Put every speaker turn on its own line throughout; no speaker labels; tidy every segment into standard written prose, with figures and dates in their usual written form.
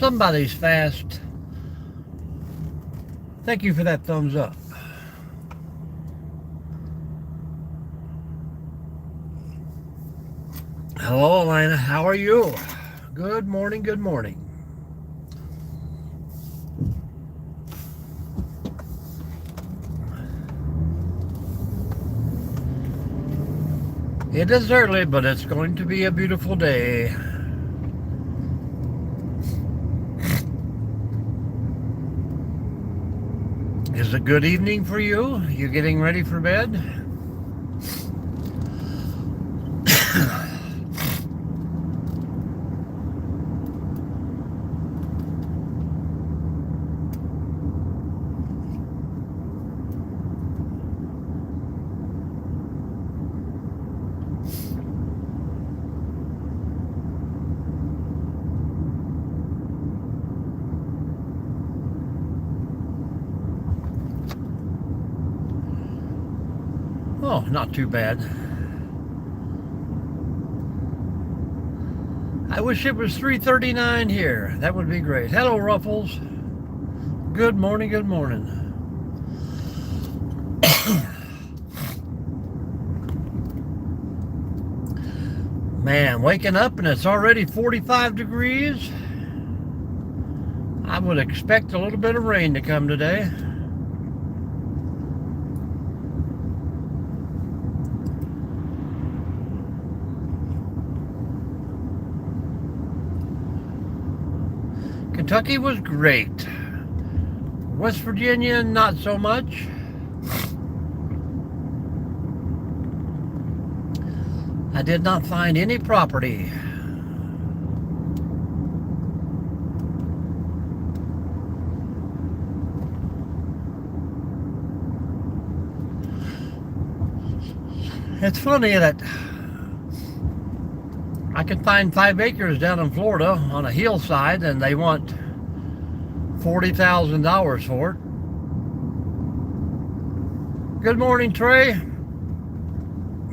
Somebody's fast. Thank you for that thumbs up. Hello, Elena. How are you? Good morning, good morning. It is early, but it's going to be a beautiful day. Is it good evening for you? You getting ready for bed? Oh, not too bad. I wish it was 3:39 here. That would be great. Hello, Ruffles. Good morning, good morning. Man, waking up and it's already 45 degrees. I would expect a little bit of rain to come today. Kentucky was great. West Virginia, not so much. I did not find any property. It's funny that I can find 5 acres down in Florida on a hillside and they want $40,000 for it. Good morning, Trey.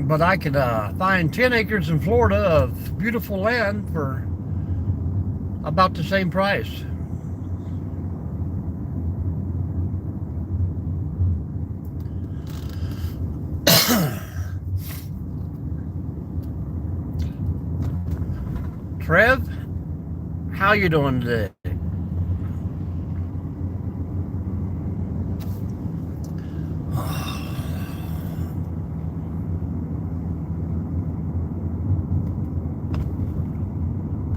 But I could find 10 acres in Florida of beautiful land for about the same price. Trev, how you doing today?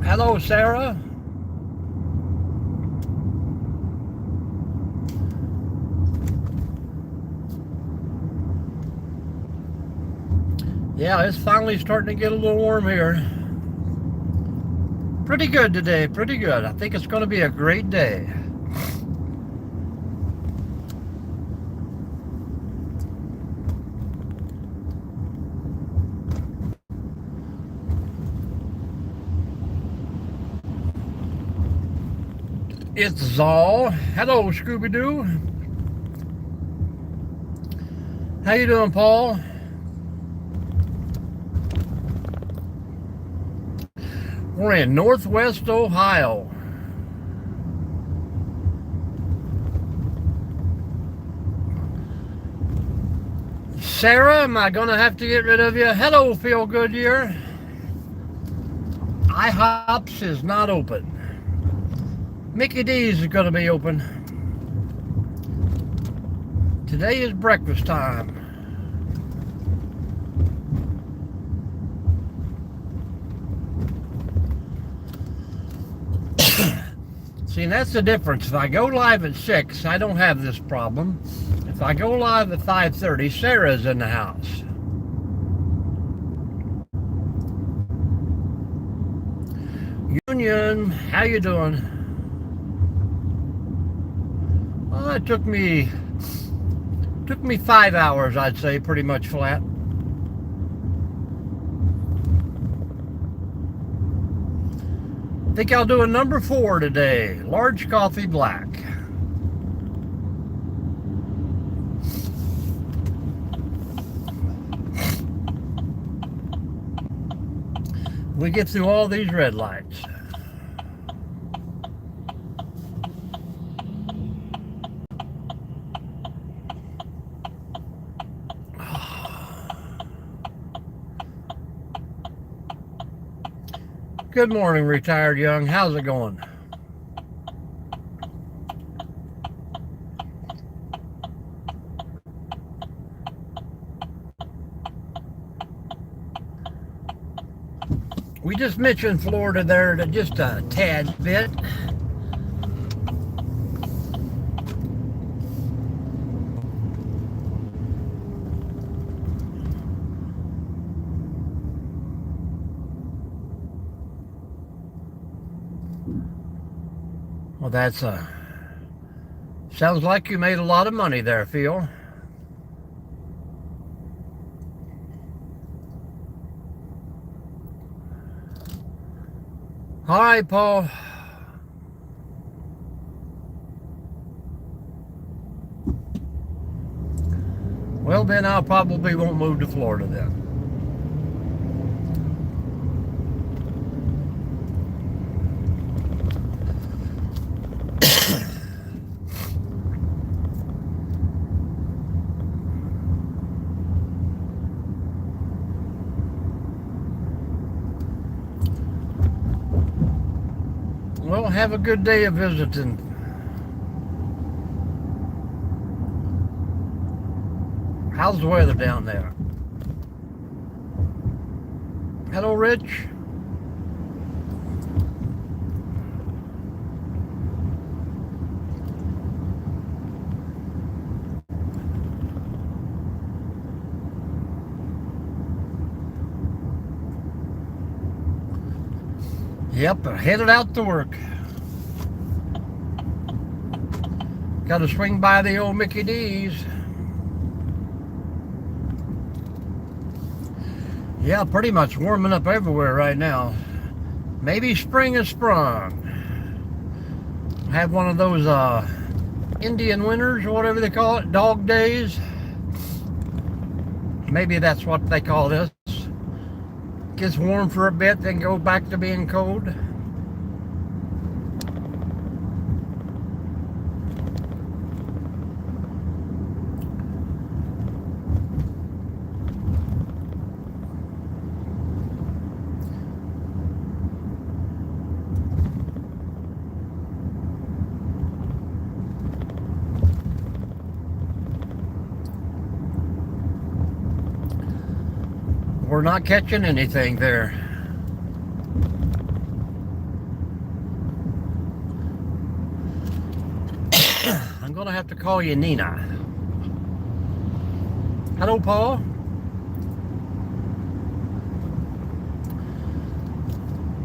Hello, Sarah. Yeah, it's finally starting to get a little warm here. Pretty good today, pretty good. I think it's going to be a great day. It's Zal. Hello, Scooby-Doo. How you doing, Paul? We're in Northwest Ohio. Sarah, am I going to have to get rid of you? Hello, Feel Goodyear. IHOPS is not open. Mickey D's is going to be open. Today is breakfast time. See, and that's the difference. If I go live at 6, I don't have this problem. If I go live at 5:30, Sarah's in the house. Union, how you doing? Well, it took me 5 hours, I'd say, pretty much flat. I think I'll do a number 4 today. Large coffee black. We get through all these red lights. Good morning, Retired Young. How's it going? We just mentioned Florida there to just a tad bit. Well, that's sounds like you made a lot of money there, Phil. All right, Paul. Well, then I probably won't move to Florida then. Well, have a good day of visiting. How's the weather down there? Hello, Rich. Yep, headed out to work. Got to swing by the old Mickey D's. Yeah, pretty much warming up everywhere right now. Maybe spring has sprung. Have one of those Indian winters or whatever they call it, dog days. Maybe that's what they call this. Gets warm for a bit, then go back to being cold. We're not catching anything there. I'm gonna have to call you Nina. Hello, Paul.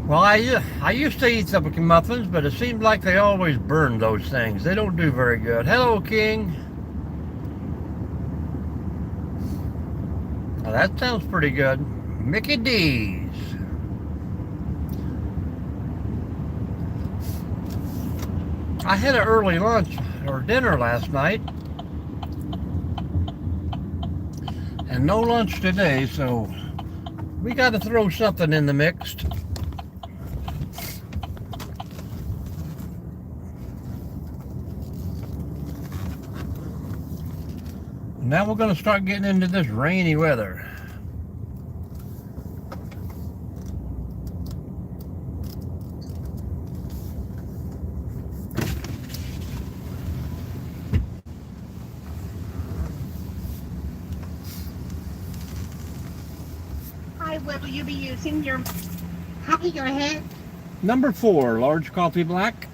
Well, I used to eat some muffins, but it seems like they always burn those things. They don't do very good. Hello, King. Well, that sounds pretty good. Mickey D's. I had an early lunch or dinner last night. And no lunch today, so we got to throw something in the mix. Now we're going to start getting into this rainy weather.
Hi, what will you be using your coffee? Go ahead.
Number 4, large coffee black.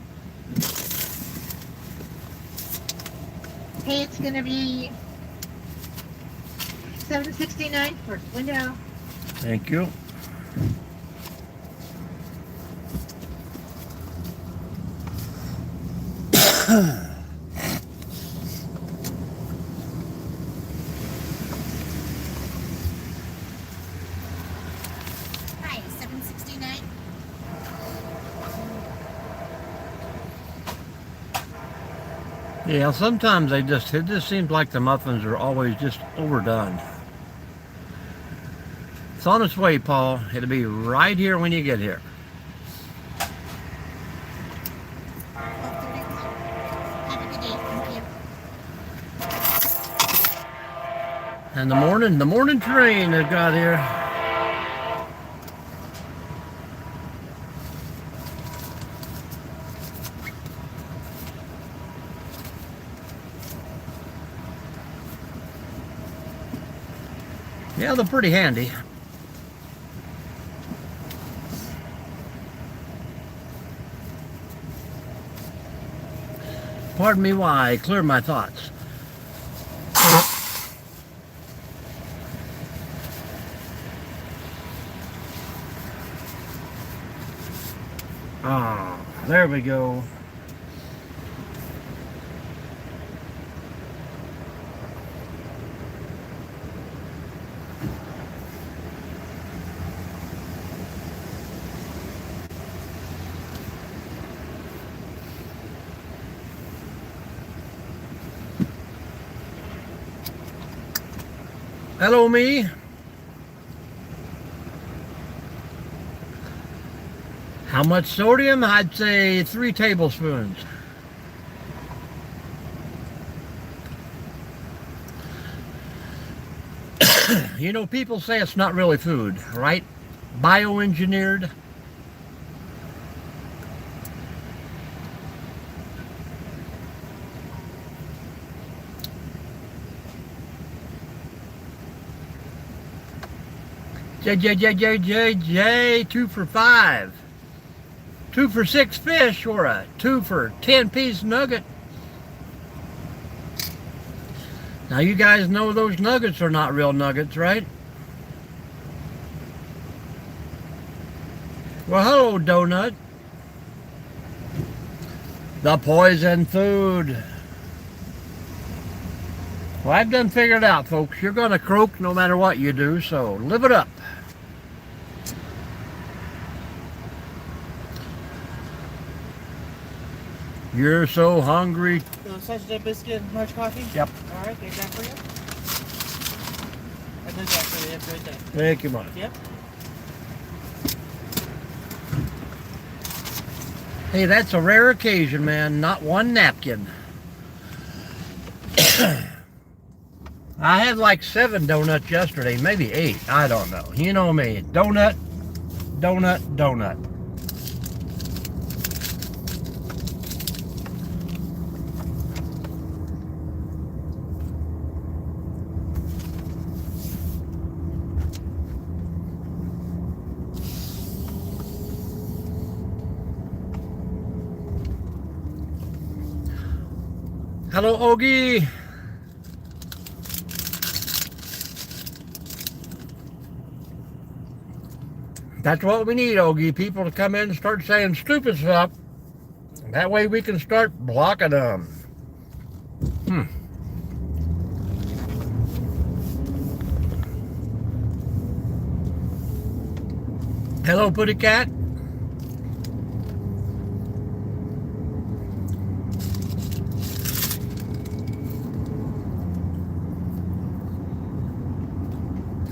Okay, it's going to be $7.69 first window.
Thank you.
Hi, $7.69.
Yeah, sometimes it just seems like the muffins are always just overdone. It's on its way, Paul. It'll be right here when you get here.
Have a good day. Thank you.
And the morning train has got here. Yeah, they're pretty handy. Pardon me while I clear my thoughts. Ah, there we go. Hello, me. How much sodium? I'd say 3 tablespoons. You know, people say it's not really food, right? Bioengineered. J, 2 for 5. 2 for 6 fish, or a 2 for 10-piece nugget. Now you guys know those nuggets are not real nuggets, right? Well, hello, Donut. The poison food. Well, I've done figured it out, folks. You're going to croak no matter what you do, so live it up. You're so hungry.
Sausage biscuit, much coffee?
Yep.
All right, there's that for you. I did that for you. Right there.
Thank you, much.
Yep.
Hey, that's a rare occasion, man. Not one napkin. I had like 7 donuts yesterday, maybe 8. I don't know. You know me. Donut, donut, donut. Hello, Ogie. That's what we need, Ogie. People to come in and start saying stupid stuff. That way we can start blocking them. Hello, Putty Cat.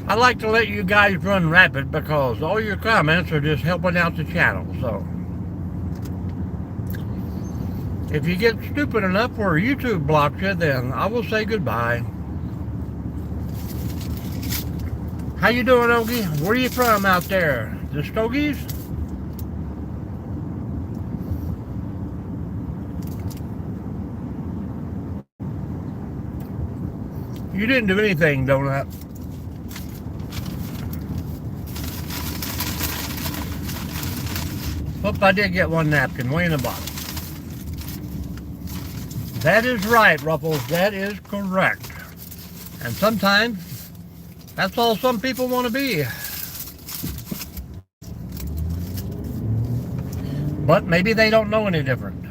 I like to let you guys run rapid because all your comments are just helping out the channel. So if you get stupid enough where YouTube blocks you, then I will say goodbye. How you doing, Ogie? Where are you from out there? The Stogies? You didn't do anything, Donut. Hope I did get one napkin way in the bottom. That is right, Ruffles. That is correct. And sometimes that's all some people want to be. But maybe they don't know any different.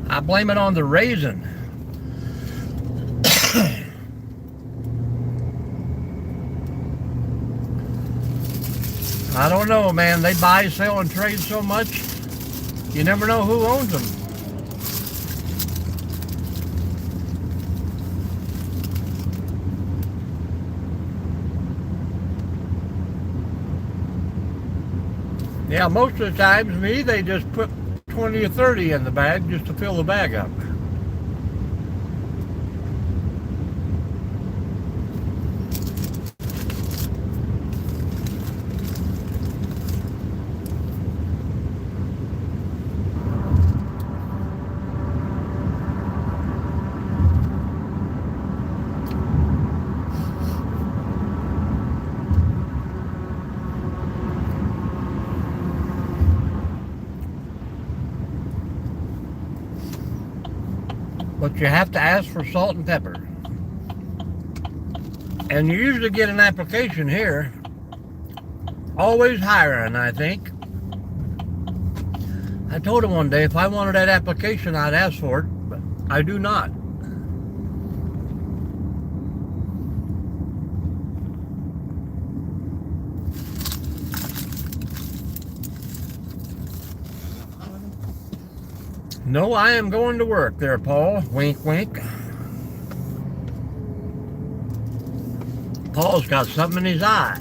I blame it on the raisin. I don't know, man. They buy, sell, and trade so much, you never know who owns them. Yeah, most of the times, they just put 20 or 30 in the bag just to fill the bag up. but you have to ask for salt and pepper. And you usually get an application here. Always hiring, I think. I told him one day if I wanted that application, I'd ask for it, but I do not. No, I am going to work there, Paul. Wink, wink. Paul's got something in his eye.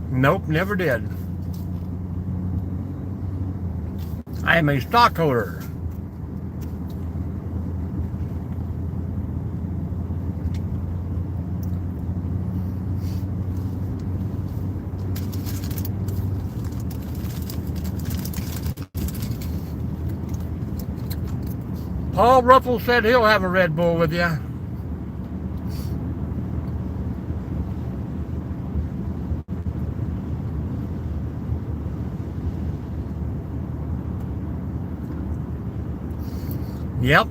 Nope, never did. I am a stockholder. Paul Ruffles said he'll have a Red Bull with you. Yep.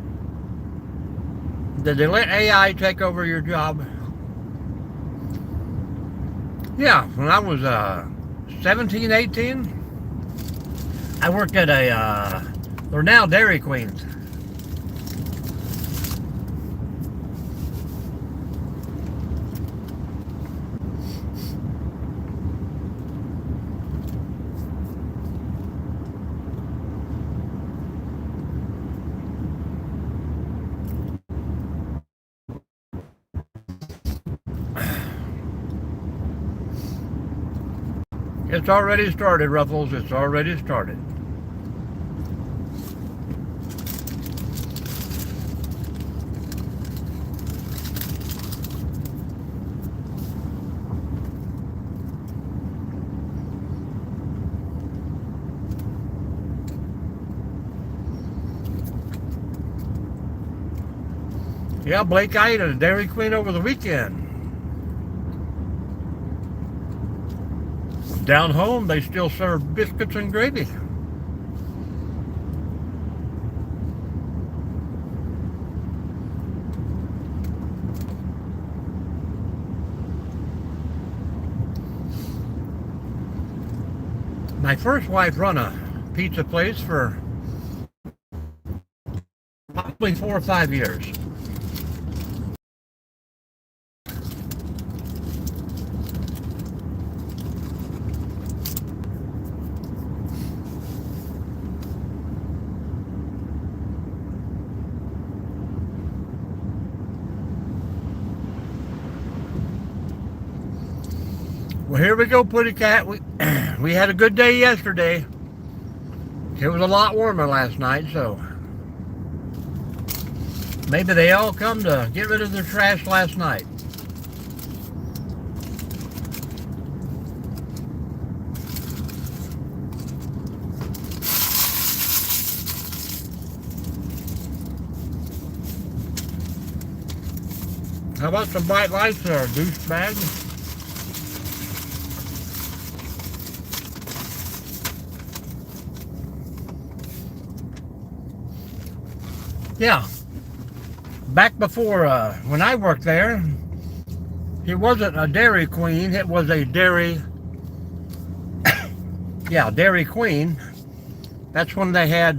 Did they let AI take over your job? Yeah, when I was 17, 18, I worked at they're now Dairy Queens. It's already started, Ruffles. It's already started. Yeah, Blake, I ate at a Dairy Queen over the weekend. Down home, they still serve biscuits and gravy. My first wife run a pizza place for probably 4 or 5 years. Well, here we go, Putty Cat. We had a good day yesterday. It was a lot warmer last night, so maybe they all come to get rid of their trash last night. How about some bright lights there, douchebag? Yeah, back before, when I worked there, it wasn't a Dairy Queen, it was a Dairy, yeah, Dairy Queen. That's when they had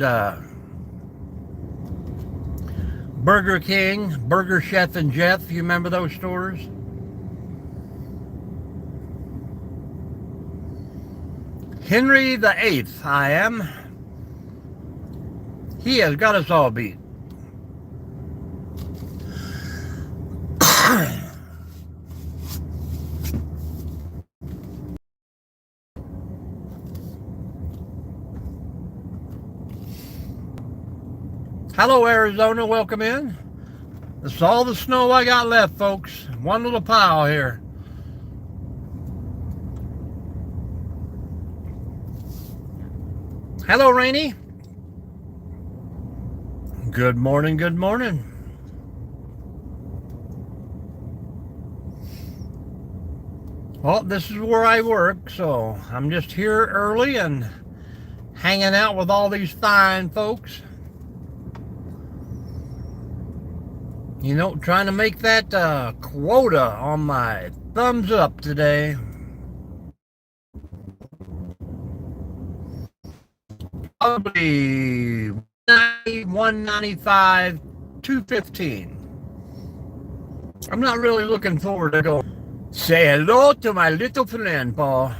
Burger King, Burger Chef and Jeff. You remember those stores? Henry the Eighth, I am. He has got us all beat. Hello, Arizona. Welcome in. This is all the snow I got left, folks. One little pile here. Hello, Rainy. Good morning, good morning. Well, this is where I work, so I'm just here early and hanging out with all these fine folks. You know, trying to make that quota on my thumbs up today. Probably 195, 215. I'm not really looking forward to go say hello to my little friend, Paul.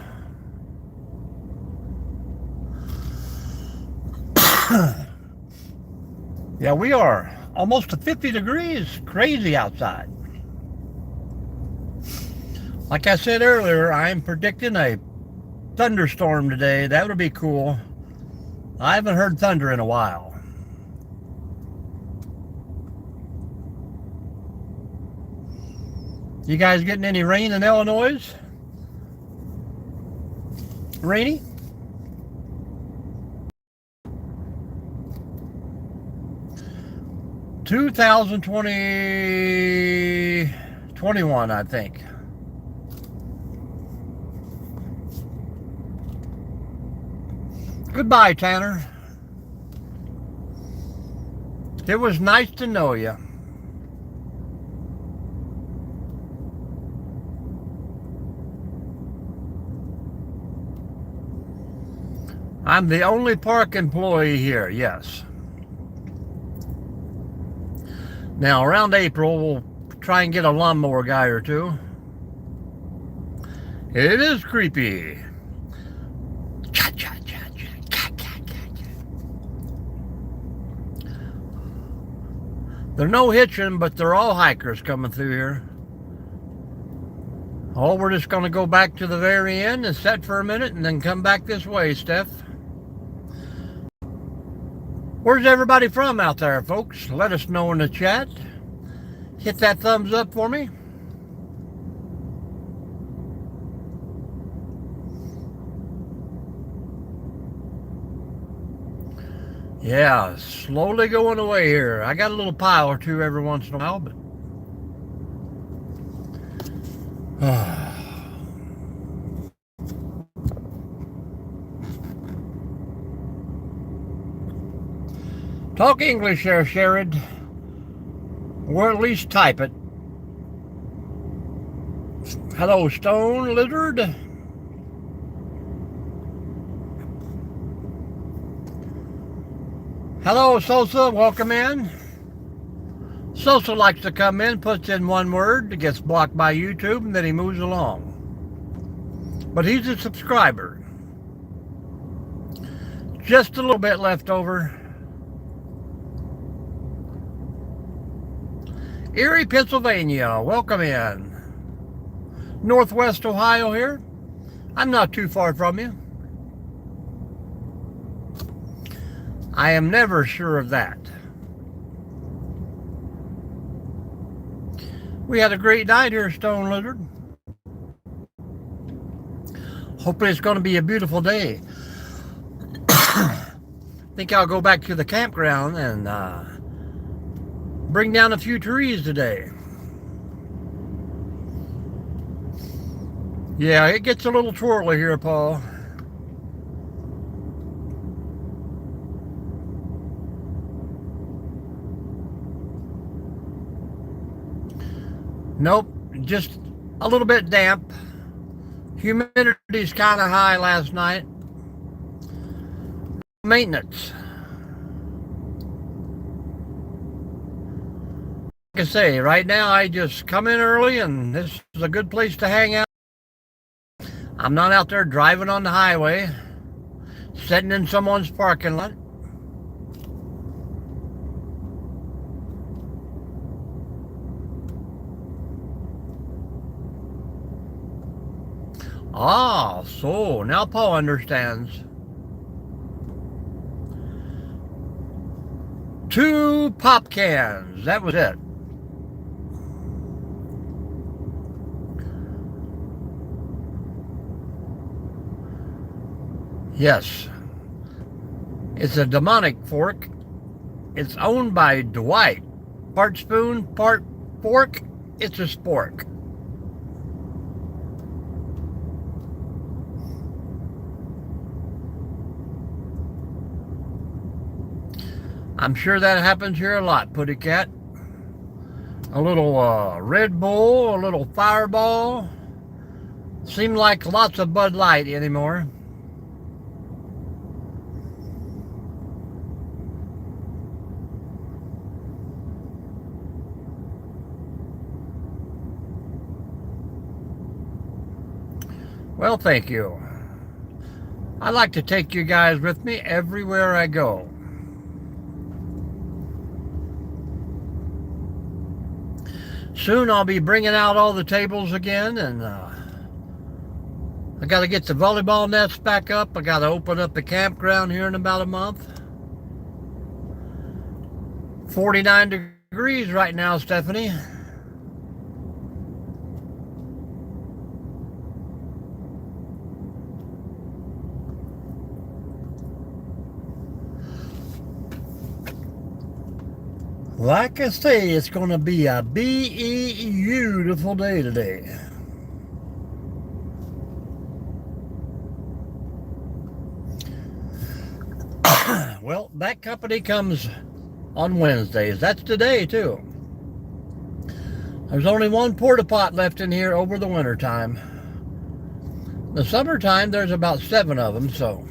Yeah, we are almost to 50 degrees. Crazy outside. Like I said earlier, I'm predicting a thunderstorm today. That would be cool. I haven't heard thunder in a while. You guys getting any rain in Illinois? Rainy? ...2021, I think. Goodbye, Tanner. It was nice to know you. I'm the only park employee here, yes. Now, around April, we'll try and get a lawnmower guy or two. It is creepy. They're no hitching, but they're all hikers coming through here. Oh, we're just going to go back to the very end and set for a minute and then come back this way, Steph. Where's everybody from out there, folks? Let us know in the chat. Hit that thumbs up for me. Yeah, slowly going away here. I got a little pile or two every once in a while, but... Talk English there, Sherrod. Or at least type it. Hello, Stone Lizard. Hello, Sosa. Welcome in. Sosa likes to come in, puts in one word, gets blocked by YouTube, and then he moves along. But he's a subscriber. Just a little bit left over. Erie, Pennsylvania, welcome in. Northwest Ohio here. I'm not too far from you. I am never sure of that. We had a great night here, Stone Lizard. Hopefully it's going to be a beautiful day. I think I'll go back to the campground and bring down a few trees today. Yeah, it gets a little twirly here, Paul. Nope, just a little bit damp. Humidity's kind of high last night. Maintenance. Like I say, right now I just come in early and this is a good place to hang out. I'm not out there driving on the highway, sitting in someone's parking lot. Ah, so now Paul understands. 2 pop cans, that was it. Yes, it's a demonic fork. It's owned by Dwight. Part spoon, part fork, it's a spork. I'm sure that happens here a lot, Putty Cat. A little Red Bull, a little Fireball. Seem like lots of Bud Light anymore. Well, thank you. I like to take you guys with me everywhere I go. Soon I'll be bringing out all the tables again, and I got to get the volleyball nets back up. I got to open up the campground here in about a month. 49 degrees right now, Stephanie. Like I say, it's going to be a beautiful day today. Well, that company comes on Wednesdays. That's today, too. There's only one porta pot left in here over the winter time. The summertime, there's about 7 of them, so...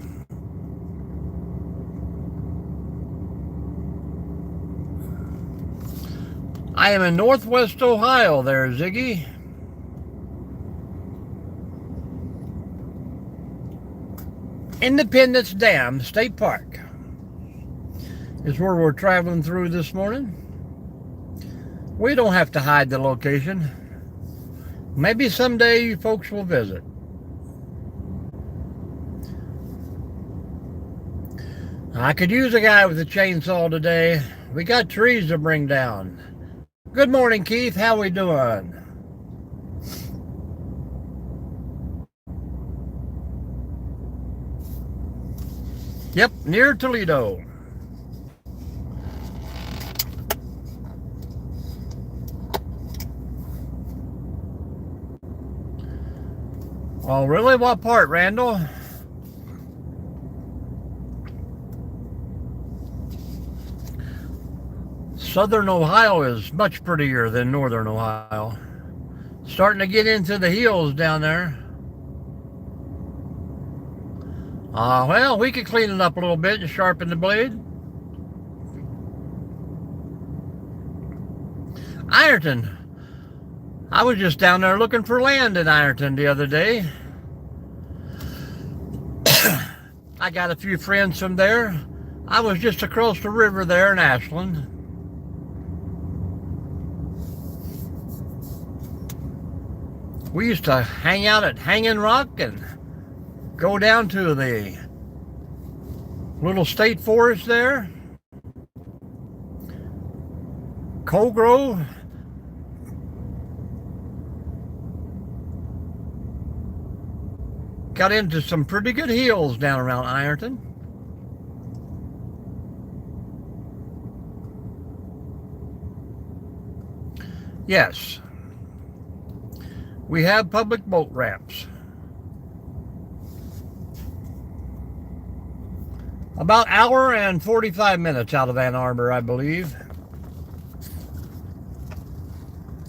I am in Northwest Ohio there, Ziggy. Independence Dam State Park is where we're traveling through this morning. We don't have to hide the location. Maybe someday you folks will visit. I could use a guy with a chainsaw today. We got trees to bring down. Good morning, Keith. How we doing? Yep, near Toledo. Oh, really? What part, Randall? Southern Ohio is much prettier than Northern Ohio. Starting to get into the hills down there. Well, we could clean it up a little bit and sharpen the blade. Ironton. I was just down there looking for land in Ironton the other day. I got a few friends from there. I was just across the river there in Ashland. We used to hang out at Hanging Rock and go down to the little state forest there. Coal Grove. Got into some pretty good hills down around Ironton. Yes. We have public boat ramps. About an hour and 45 minutes out of Ann Arbor, I believe.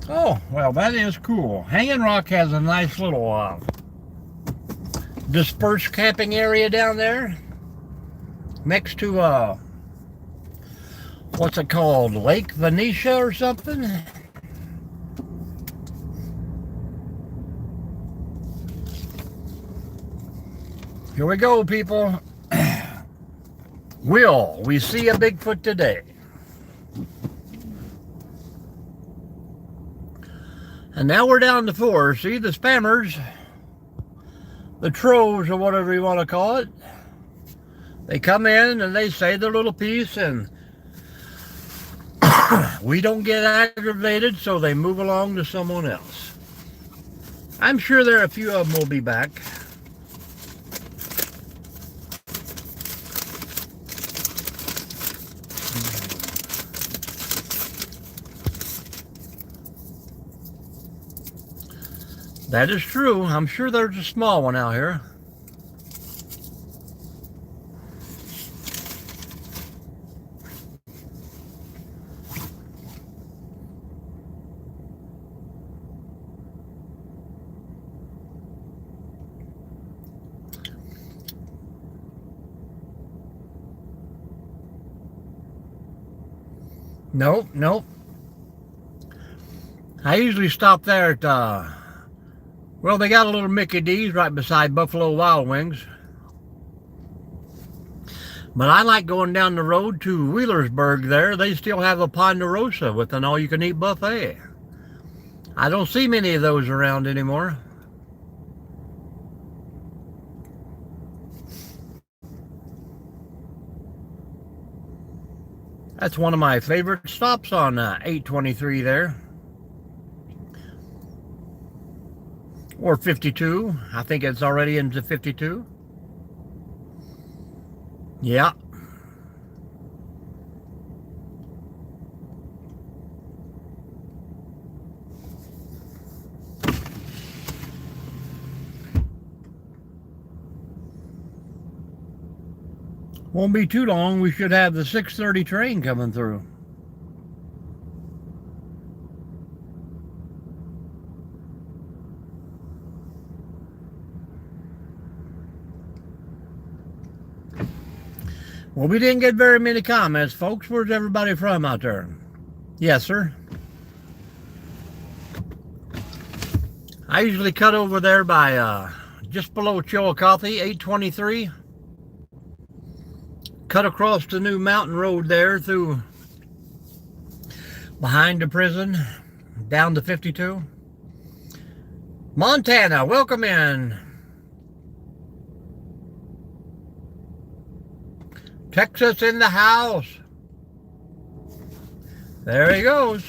Oh, well, that is cool. Hanging Rock has a nice little dispersed camping area down there. Next to, what's it called? Lake Venetia or something? Here we go, people. Will we see a Bigfoot today? And now we're down to 4. See, the spammers, the trolls, or whatever you want to call it, they come in and they say their little piece, and we don't get aggravated, so they move along to someone else. I'm sure there are a few of them will be back. That is true. I'm sure there's a small one out here. Nope, nope. I usually stop there at, well, they got a little Mickey D's right beside Buffalo Wild Wings. But I like going down the road to Wheelersburg there. They still have a Ponderosa with an all-you-can-eat buffet. I don't see many of those around anymore. That's one of my favorite stops on 823 there. Or 52. I think it's already into 52. Yeah. Won't be too long. We should have the 6:30 train coming through. Well, we didn't get very many comments, folks. Where's everybody from out there? Yes, sir. I usually cut over there by just below Chillicothe, 823. Cut across the new mountain road there through behind the prison, down to 52. Montana, welcome in. Texas in the house. There he goes.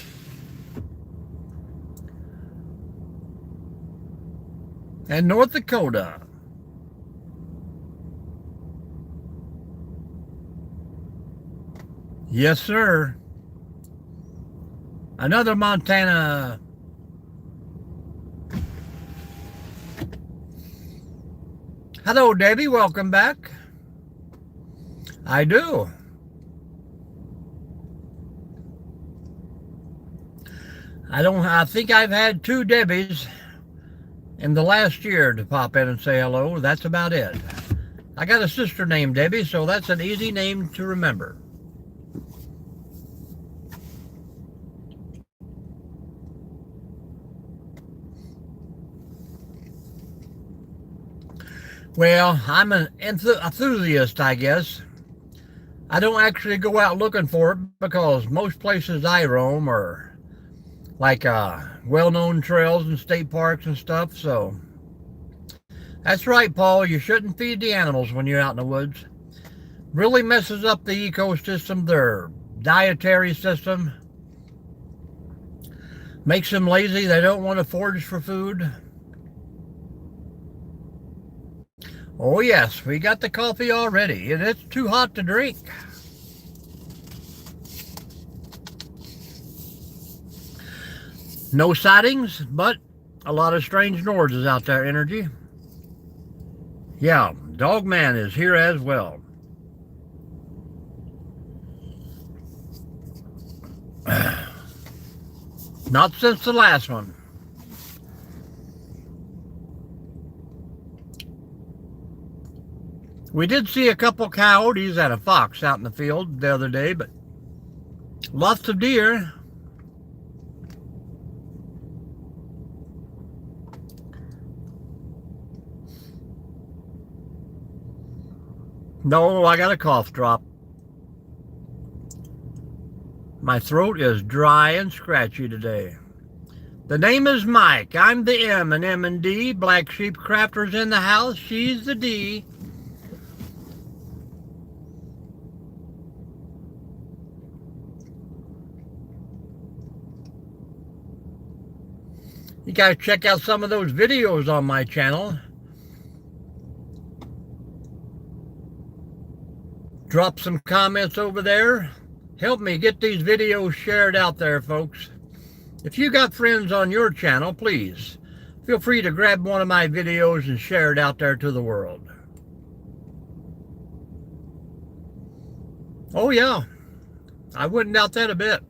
And North Dakota. Yes, sir. Another Montana. Hello, Debbie. Welcome back. I do. I think I've had 2 Debbies in the last year to pop in and say hello. That's about it. I got a sister named Debbie, so that's an easy name to remember. Well, I'm an enthusiast, I guess. I don't actually go out looking for it because most places I roam are like well-known trails and state parks and stuff, so that's right, Paul. You shouldn't feed the animals when you're out in the woods. Really messes up the ecosystem, their dietary system. Makes them lazy. They don't want to forage for food. Oh yes, we got the coffee already, and it's too hot to drink. No sightings, but a lot of strange noises out there, Energy. Yeah, Dogman is here as well. Not since the last one. We did see a couple coyotes and a fox out in the field the other day, but lots of deer. No, I got a cough drop. My throat is dry and scratchy today. The name is Mike. I'm the M and M&D. Black Sheep Crafter's in the house. She's the D. You guys check out some of those videos on my channel. Drop some comments over there. Help me get these videos shared out there, folks. If you got friends on your channel, please feel free to grab one of my videos and share it out there to the world. Oh yeah, I wouldn't doubt that a bit.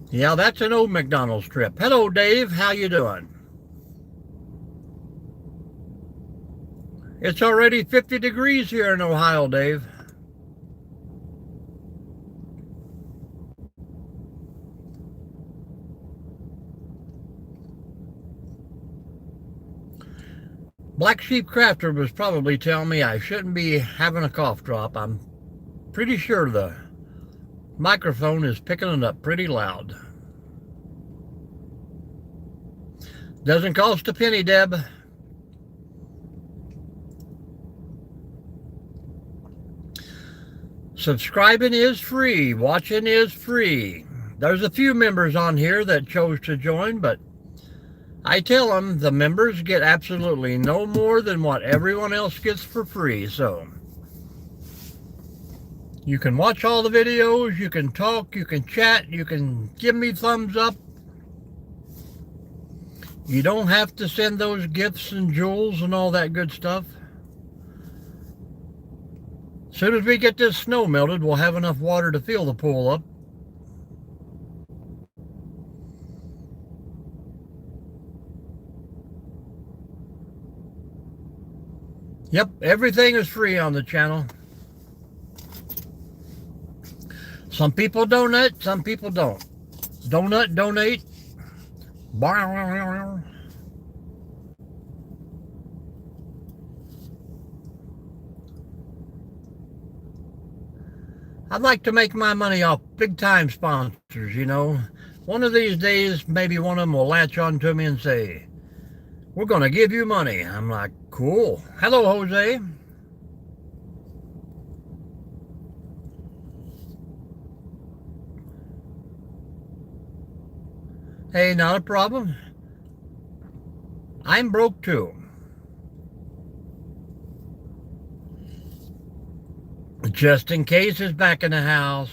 Yeah, that's an old McDonald's trip. Hello, Dave. How you doing? It's already 50 degrees here in Ohio, Dave. Black Sheep Crafter was probably telling me I shouldn't be having a cough drop. I'm pretty sure the microphone is picking it up pretty loud. Doesn't cost a penny, Deb. Subscribing is free. Watching is free. There's a few members on here that chose to join, but I tell them the members get absolutely no more than what everyone else gets for free. So you can watch all the videos, you can talk, you can chat, you can give me thumbs up. You don't have to send those gifts and jewels and all that good stuff. As soon as we get this snow melted, we'll have enough water to fill the pool up. Yep, everything is free on the channel. Some people donate, some people don't. Donate. I'd like to make my money off big-time sponsors, you know. One of these days, maybe one of them will latch on to me and say, "We're going to give you money." I'm like, cool. Hello, Jose. Hey, not a problem. I'm broke too. Just in case is back in the house.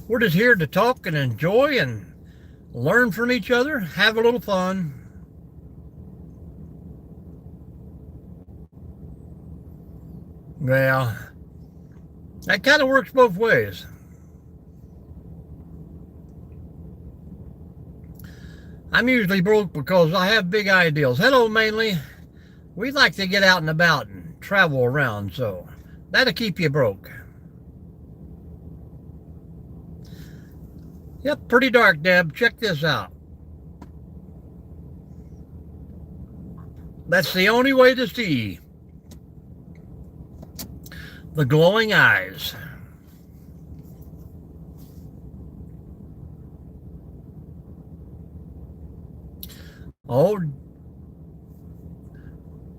We're just here to talk and enjoy and learn from each other, have a little fun. Well, that kind of works both ways. I'm usually broke because I have big ideals. Hello, mainly. We like to get out and about and travel around, so that'll keep you broke. Yep, pretty dark, Deb. Check this out. That's the only way to see the glowing eyes. Oh,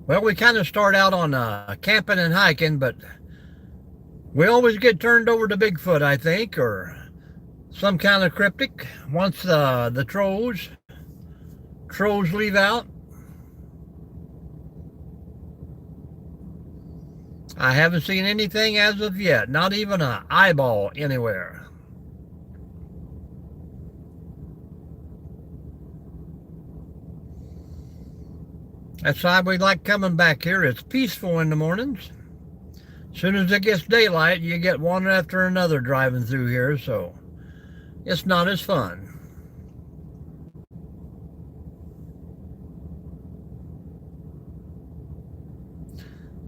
well, we kind of start out on camping and hiking, but we always get turned over to Bigfoot, I think, or some kind of cryptic once the trolls leave out. I haven't seen anything as of yet, not even an eyeball anywhere. That's why we like coming back here. It's peaceful in the mornings. As soon as it gets daylight, you get one after another driving through here, so it's not as fun.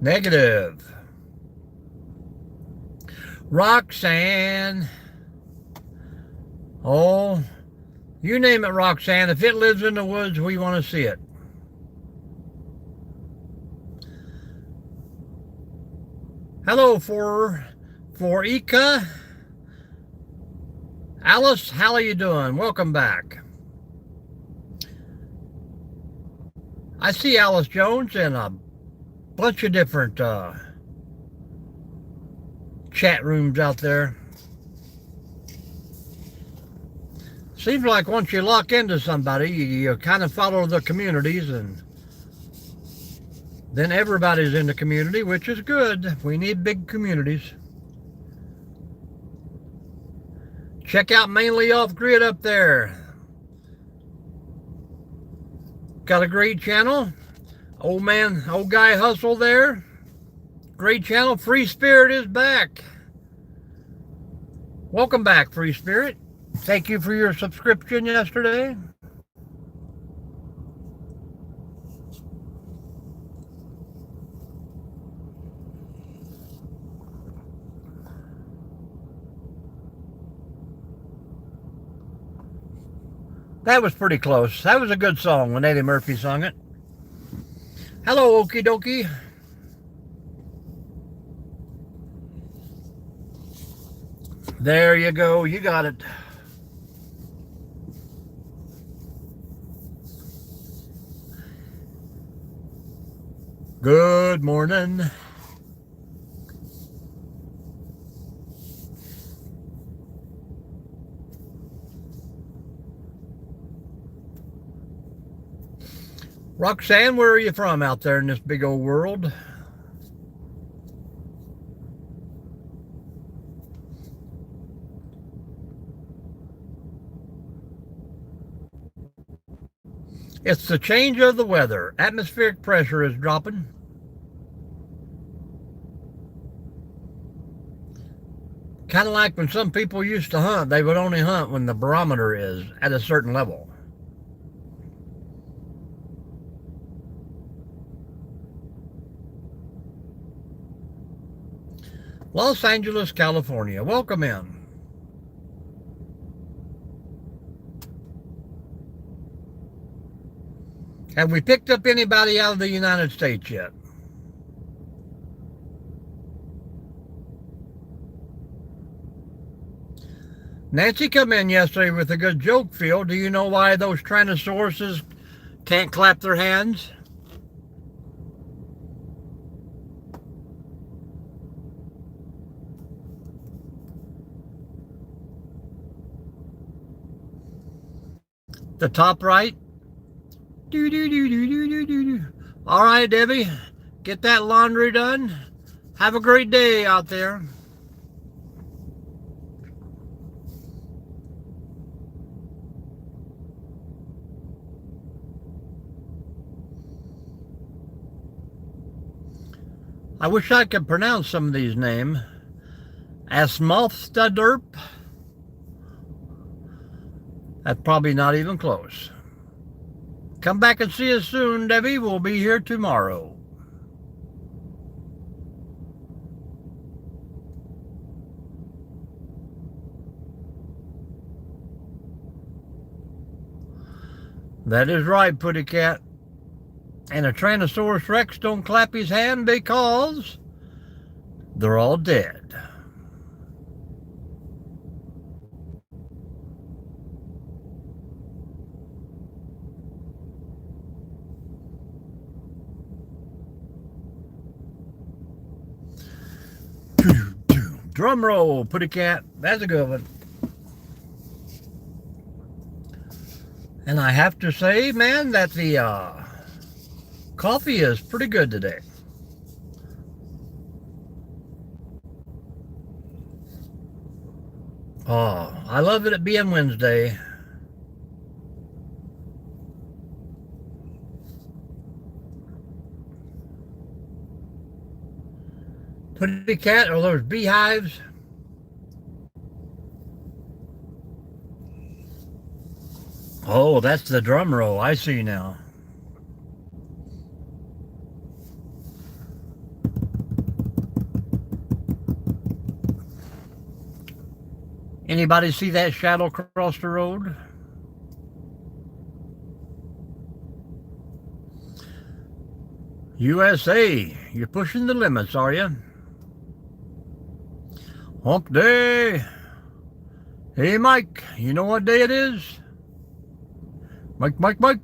Negative. Roxanne. Oh, you name it, Roxanne. If it lives in the woods, we want to see it. Hello, for Ika. Alice, how are you doing? Welcome back. I see Alice Jones in a bunch of different chat rooms out there. Seems like once you lock into somebody, you kind of follow the communities, and then everybody's in the community, which is good. We need big communities. Check out Mainly Off Grid up there. Got a great channel. Old guy hustle there. Great channel. Free Spirit is back. Welcome back, Free Spirit. Thank you for your subscription yesterday. That was pretty close. That was a good song when Eddie Murphy sung it. Hello, Okie Dokie. There you go. You got it. Good morning. Roxanne, where are you from out there in this big old world? It's the change of the weather. Atmospheric pressure is dropping. Kind of like when some people used to hunt, they would only hunt when the barometer is at a certain level. Los Angeles, California. Welcome in. Have we picked up anybody out of the United States yet? Nancy come in yesterday with a good joke, Phil. Do you know why those Tyrannosauruses can't clap their hands? The top right. Do do do do do do do do. All right, Debbie, get that laundry done. Have a great day out there. I wish I could pronounce some of these names. Asmalfstadurp. That's probably not even close. Come back and see us soon, Debbie. We'll be here tomorrow. That is right, Putty Cat. And a Tyrannosaurus Rex don't clap his hand because they're all dead. Drum roll, Putty Cat. That's a good one. And I have to say, man, that the coffee is pretty good today. Oh, I love it being Wednesday. Putty Cat, are those beehives? Oh, that's the drum roll. I see now. Anybody see that shadow across the road? USA, you're pushing the limits, are you? Hump day. Hey, Mike, you know what day it is? Mike, Mike, Mike.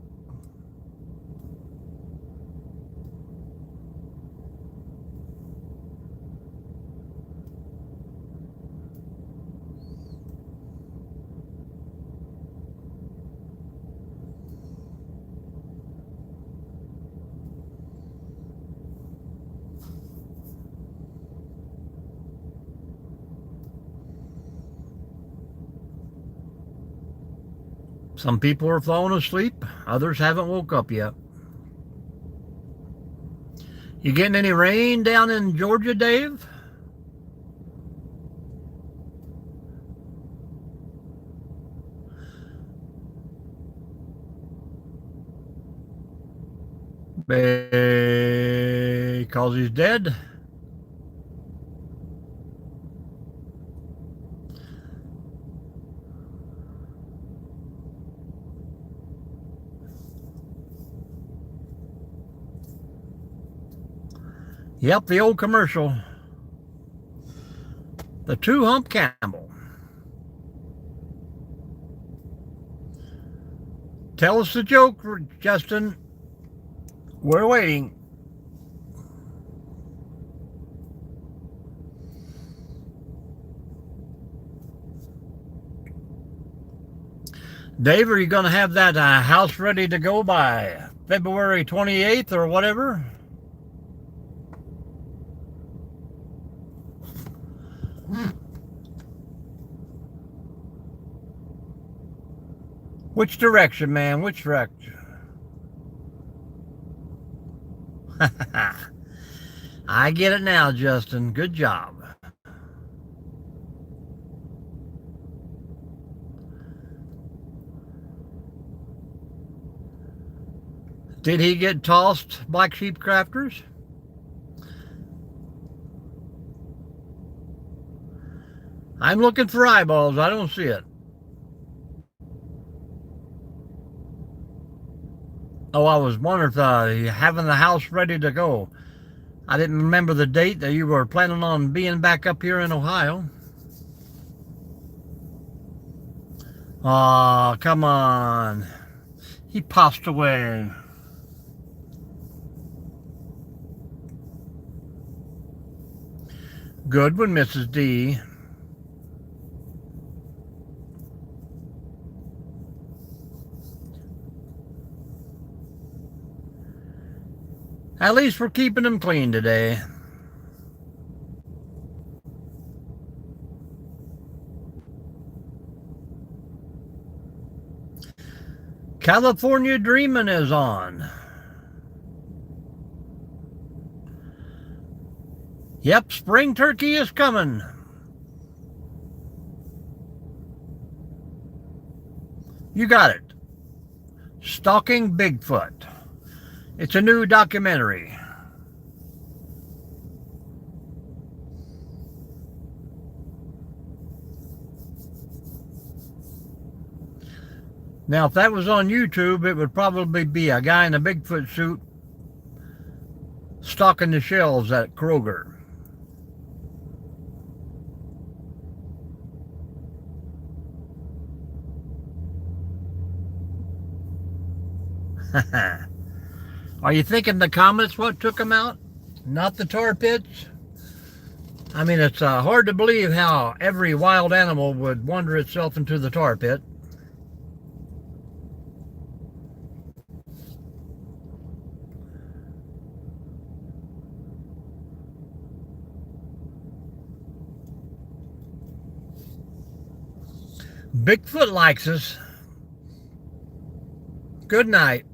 Some people are falling asleep. Others haven't woke up yet. You getting any rain down in Georgia, Dave? Because he's dead. Yep, the old commercial. The two-hump camel. Tell us the joke, Justin. We're waiting. Dave, are you going to have that house ready to go by February 28th or whatever? Which direction, man? Which direction? I get it now, Justin. Good job. Did he get tossed, Black Sheep Crafters? I'm looking for eyeballs. I don't see it. Oh, I was wondering if you having the house ready to go. I didn't remember the date that you were planning on being back up here in Ohio. Aw, come on. He passed away. Good one, Mrs. D. At least we're keeping them clean today. California Dreamin' is on. Yep, spring turkey is coming. You got it. Stalking Bigfoot. It's a new documentary. Now, if that was on YouTube, it would probably be a guy in a Bigfoot suit stocking the shelves at Kroger. Are you thinking the comets what took them out? Not the tar pits? I mean, it's hard to believe how every wild animal would wander itself into the tar pit. Bigfoot likes us. Good night.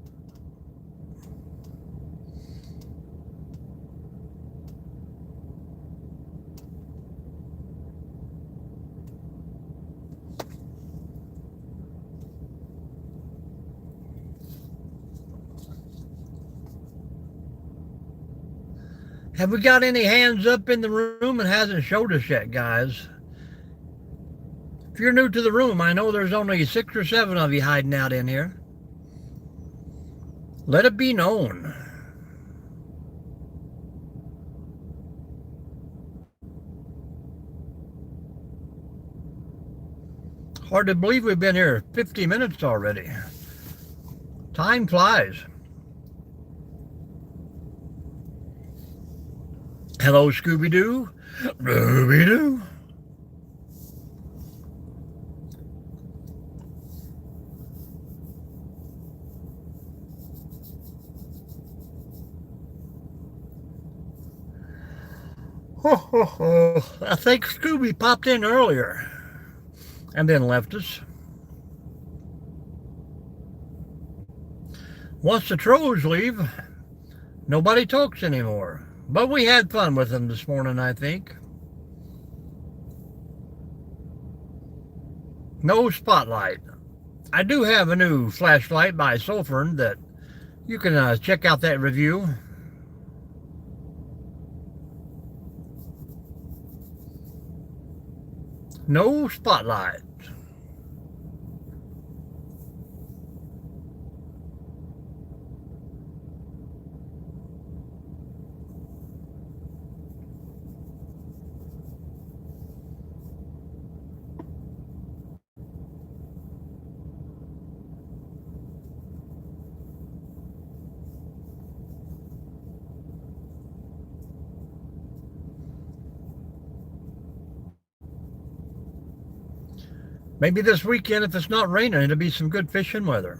Have we got any hands up in the room? It hasn't showed us yet, guys. If you're new to the room, I know there's only 6 or 7 of you hiding out in here. Let it be known. Hard to believe we've been here 50 minutes already. Time flies. Hello, Scooby-Doo. Scooby-Doo. I think Scooby popped in earlier and then left us. Once the trolls leave, nobody talks anymore. But we had fun with them this morning, I think. No spotlight. I do have a new flashlight by Sulfurn that you can check out that review. No spotlight. Maybe this weekend, if it's not raining, it'll be some good fishing weather.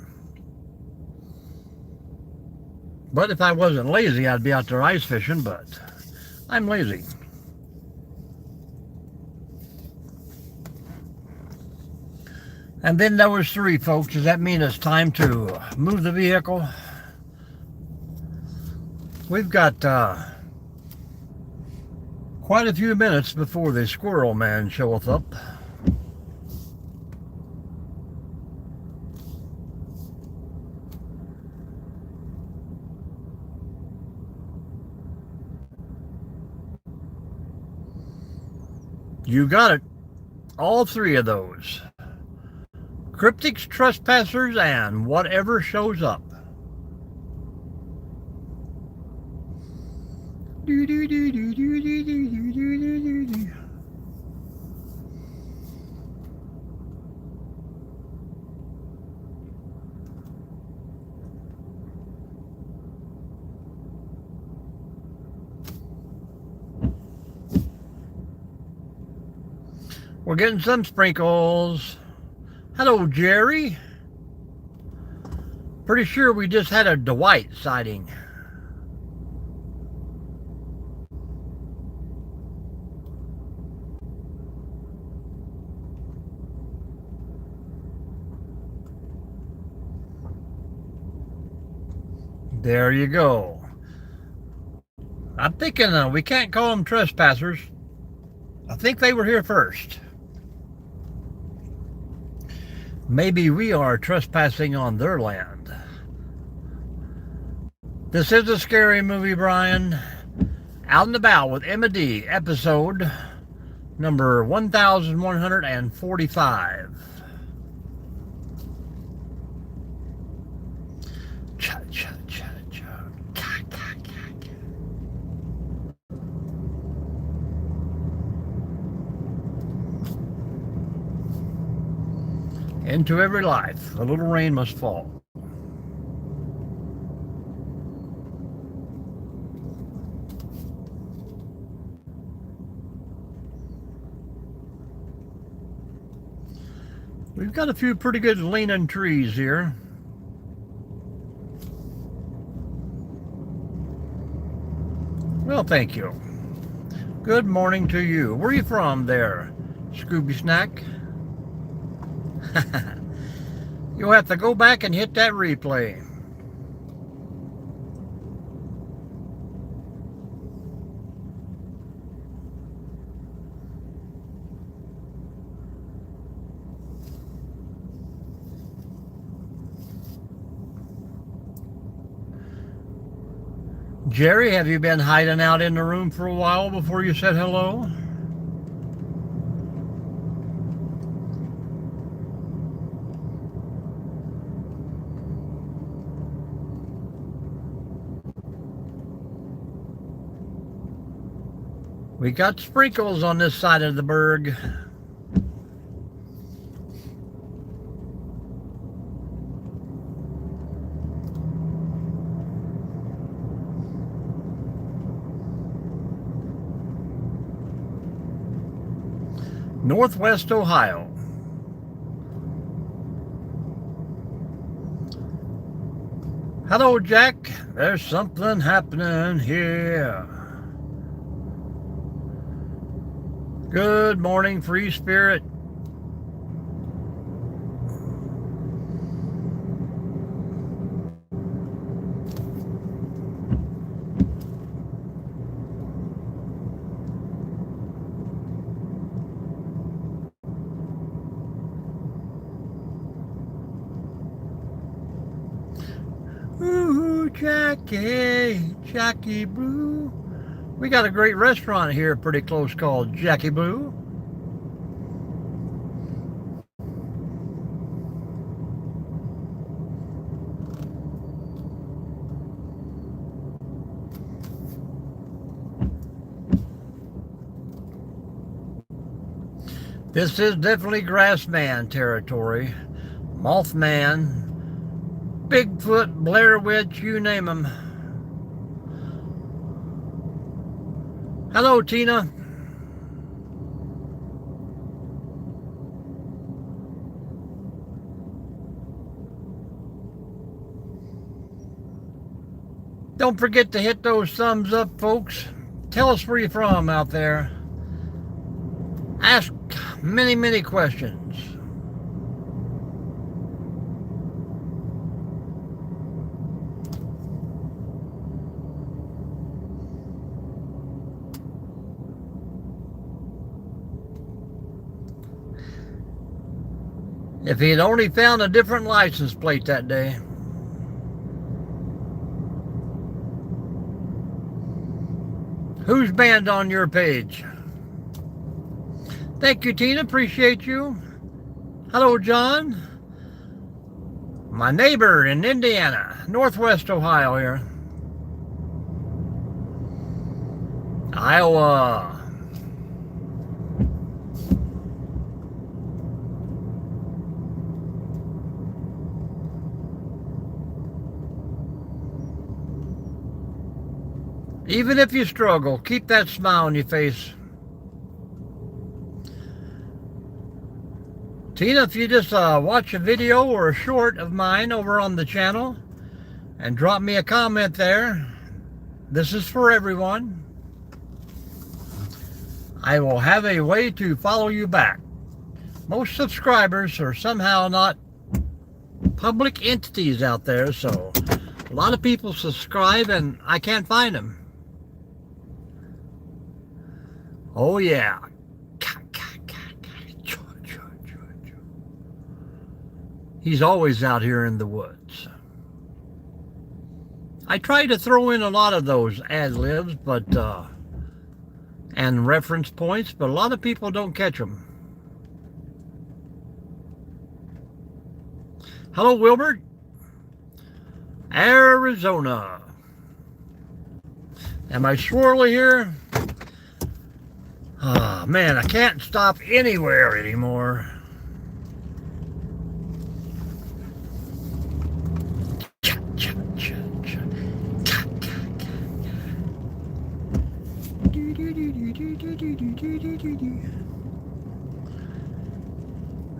But if I wasn't lazy, I'd be out there ice fishing, but I'm lazy. And then there was 3, folks. Does that mean it's time to move the vehicle? We've got quite a few minutes before the squirrel man showeth up. You got it. All 3 of those. Cryptids, trespassers, and whatever shows up. We're getting some sprinkles. Hello, Jerry. Pretty sure we just had a Dwight sighting. There you go. I'm thinking we can't call them trespassers. I think they were here first. Maybe we are trespassing on their land. This is a scary movie, Brian. Out and About with MD, episode number 1145. Cha cha cha cha. Ka, ka, ka, ka. Into every life, a little rain must fall. We've got a few pretty good leaning trees here. Well, thank you. Good morning to you. Where are you from there, Scooby Snack? You'll have to go back and hit that replay. Jerry, have you been hiding out in the room for a while before you said hello? We got sprinkles on this side of the berg. Northwest Ohio. Hello, Jack. There's something happening here. Good morning, Free Spirit. Ooh, Jackie Boo. We got a great restaurant here pretty close called Jackie Boo. This is definitely Grassman territory. Mothman, Bigfoot, Blair Witch, you name them. Hello, Tina. Don't forget to hit those thumbs up, folks. Tell us where you're from out there. Ask many, many questions. If he'd only found a different license plate that day. Who's banned on your page? Thank you, Tina. Appreciate you. Hello, John. My neighbor in Indiana, Northwest Ohio here. Iowa. Even if you struggle, keep that smile on your face. Tina, if you just watch a video or a short of mine over on the channel and drop me a comment there, this is for everyone. I will have a way to follow you back. Most subscribers are somehow not public entities out there, so a lot of people subscribe and I can't find them. Oh yeah. He's always out here in the woods. I try to throw in a lot of those ad-libs, but and reference points, but a lot of people don't catch them. Hello, Wilbert. Arizona. Am I swirly here? Oh, man, I can't stop anywhere anymore.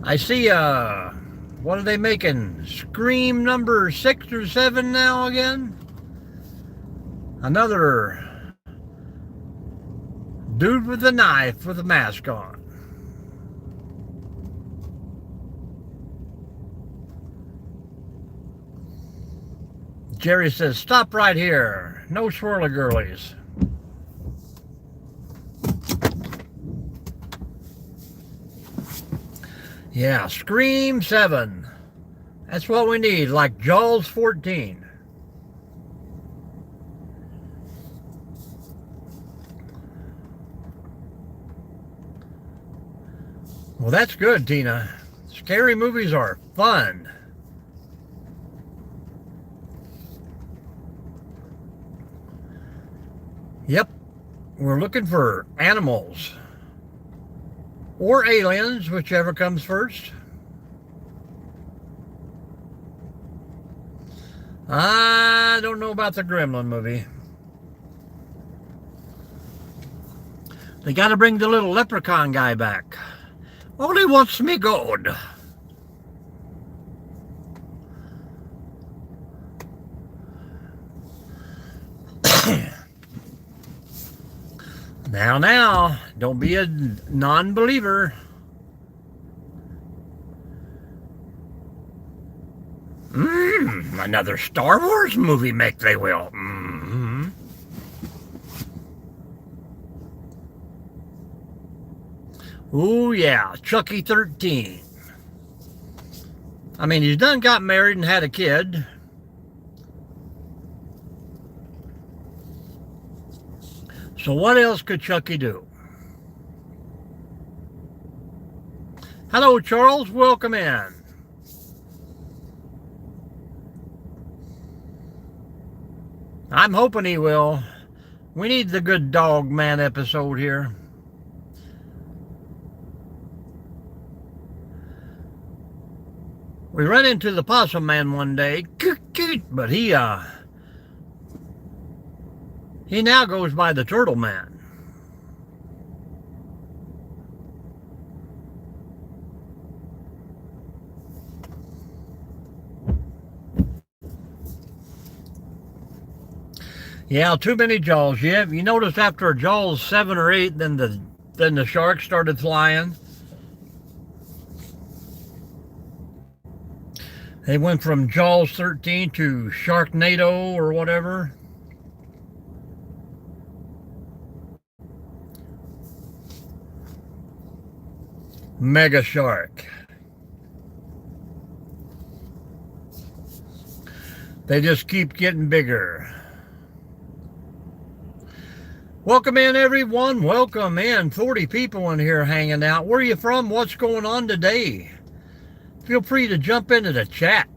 I see, what are they making? Scream number 6 or 7 now again? Another dude with a knife with a mask on. Jerry says, stop right here. No swirly girlies. Yeah, Scream 7. That's what we need, like Jaws 14. Well, that's good, Tina. Scary movies are fun. Yep, we're looking for animals. Or aliens, whichever comes first. I don't know about the Gremlin movie. They got to bring the little leprechaun guy back. All he wants me gold. Now, don't be a non-believer. Another Star Wars movie make they will. Ooh, yeah, Chucky 13. I mean, he's done got married and had a kid. So what else could Chucky do? Hello, Charles. Welcome in. I'm hoping he will. We need the good dog man episode here. We ran into the possum man one day, but he now goes by the turtle man. Yeah, too many jaws. Yeah, you notice after a jaws 7 or 8, then the sharks started flying. They went from Jaws 13 to Sharknado or whatever. Mega shark. They just keep getting bigger. Welcome in, everyone. Welcome in. 40 people in here hanging out. Where are you from? What's going on today? Feel free to jump into the chat.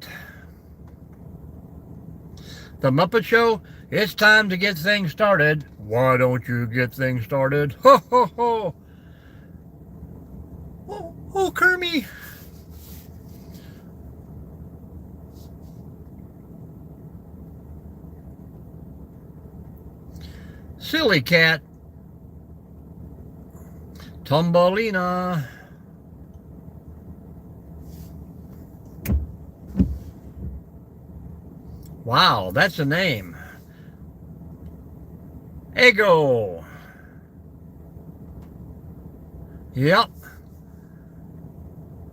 The Muppet Show, it's time to get things started. Why don't you get things started? Ho, ho, ho. Oh, Kermie. Silly cat. Thumbelina. Wow, that's a name. Ego. Yep.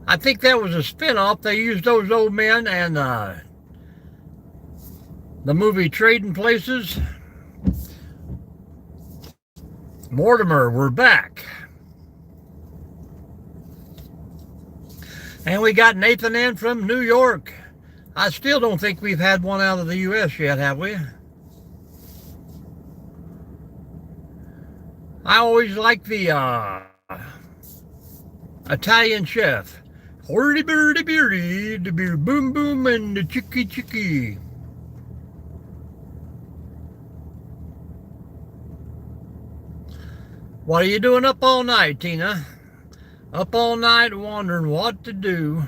I think that was a spin-off. They used those old men and the movie Trading Places. Mortimer, we're back. And we got Nathan in from New York. I still don't think we've had one out of the U.S. yet, have we? I always like the Italian chef. Hurdy birdie beardy, the beer boom boom and the chicky chicky. What are you doing up all night, Tina? Up all night wondering what to do.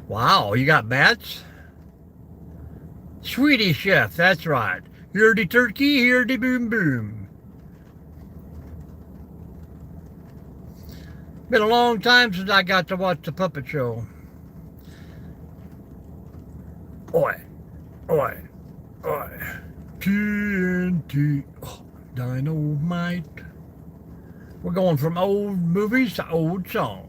Wow, you got bats? Swedish chef, that's right. Here the turkey, here the boom boom. Been a long time since I got to watch the puppet show. Oi, oi, oi. TNT, oh, dynamite. We're going from old movies to old songs.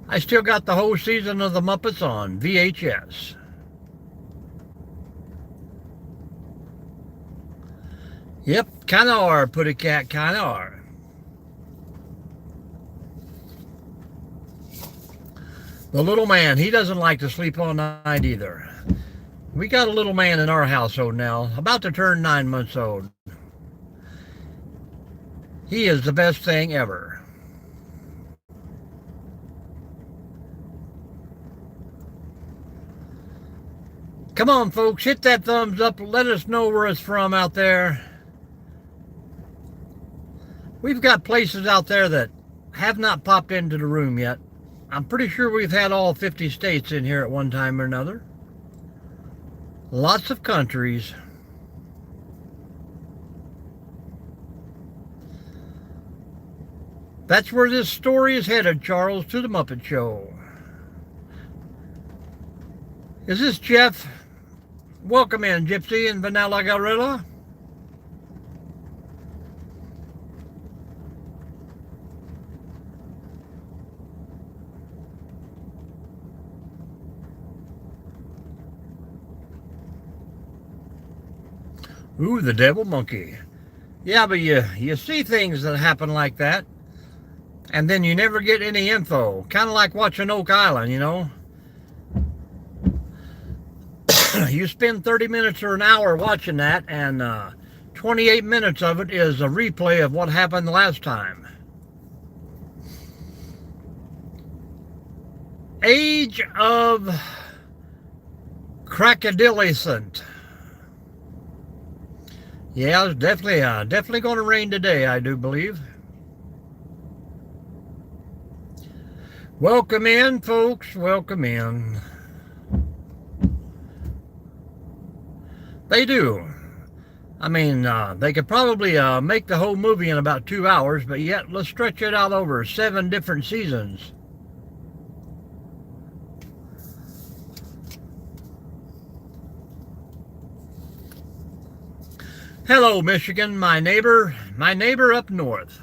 I still got the whole season of the Muppets on VHS. Yep, kinda are, Putty Cat, kinda are. The little man, he doesn't like to sleep all night either. We got a little man in our household now, about to turn 9 months old. He is the best thing ever. Come on, folks, hit that thumbs up. Let us know where it's from out there. We've got places out there that have not popped into the room yet. I'm pretty sure we've had all 50 states in here at one time or another. Lots of countries. That's where this story is headed, Charles, to the Muppet Show. Is this Jeff? Welcome in, Gypsy and Vanilla Gorilla. Ooh, the devil monkey. Yeah, but you see things that happen like that, and then you never get any info. Kind of like watching Oak Island, you know. You spend 30 minutes or an hour watching that, and 28 minutes of it is a replay of what happened last time. Age of Crocodilescent. Yeah, it's definitely going to rain today, I do believe. Welcome in, folks. Welcome in. They do. I mean, they could probably make the whole movie in about 2 hours, but yet let's stretch it out over 7 different seasons. Hello, Michigan, my neighbor up north.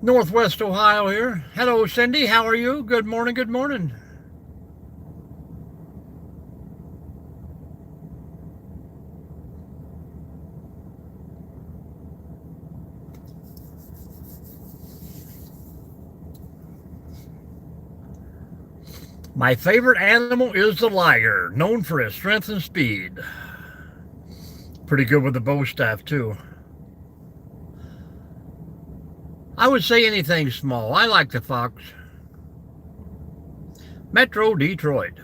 Northwest Ohio here. Hello, Cindy, how are you? Good morning, good morning. My favorite animal is the liger, known for his strength and speed. Pretty good with the bow staff, too. I would say anything small. I like the fox. Metro Detroit.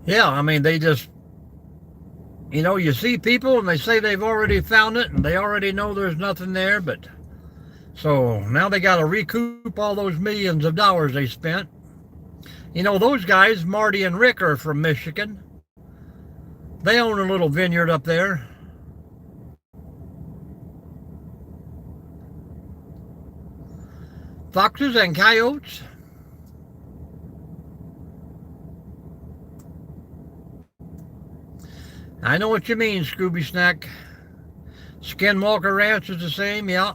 Yeah, I mean, they just, you know, you see people and they say they've already found it and they already know there's nothing there, but so now they got to recoup all those millions of dollars they spent. You know, those guys, Marty and Rick, are from Michigan. They own a little vineyard up there. Foxes and coyotes. I know what you mean, Scooby Snack. Skinwalker Ranch is the same, yeah.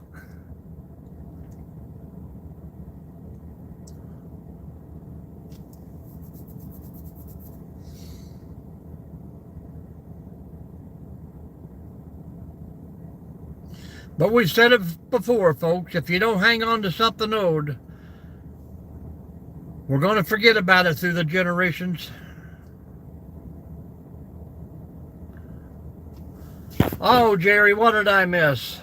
But we've said it before, folks, if you don't hang on to something old, we're going to forget about it through the generations. Oh, Jerry, what did I miss?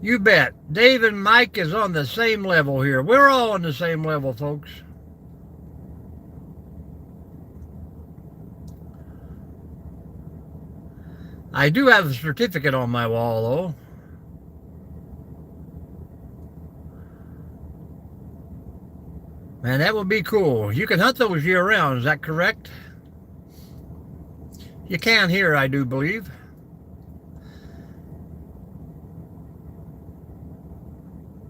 You bet. Dave and Mike is on the same level here. We're all on the same level, folks. I do have a certificate on my wall, though. Man, that would be cool. You can hunt those year-round, is that correct? You can here, I do believe.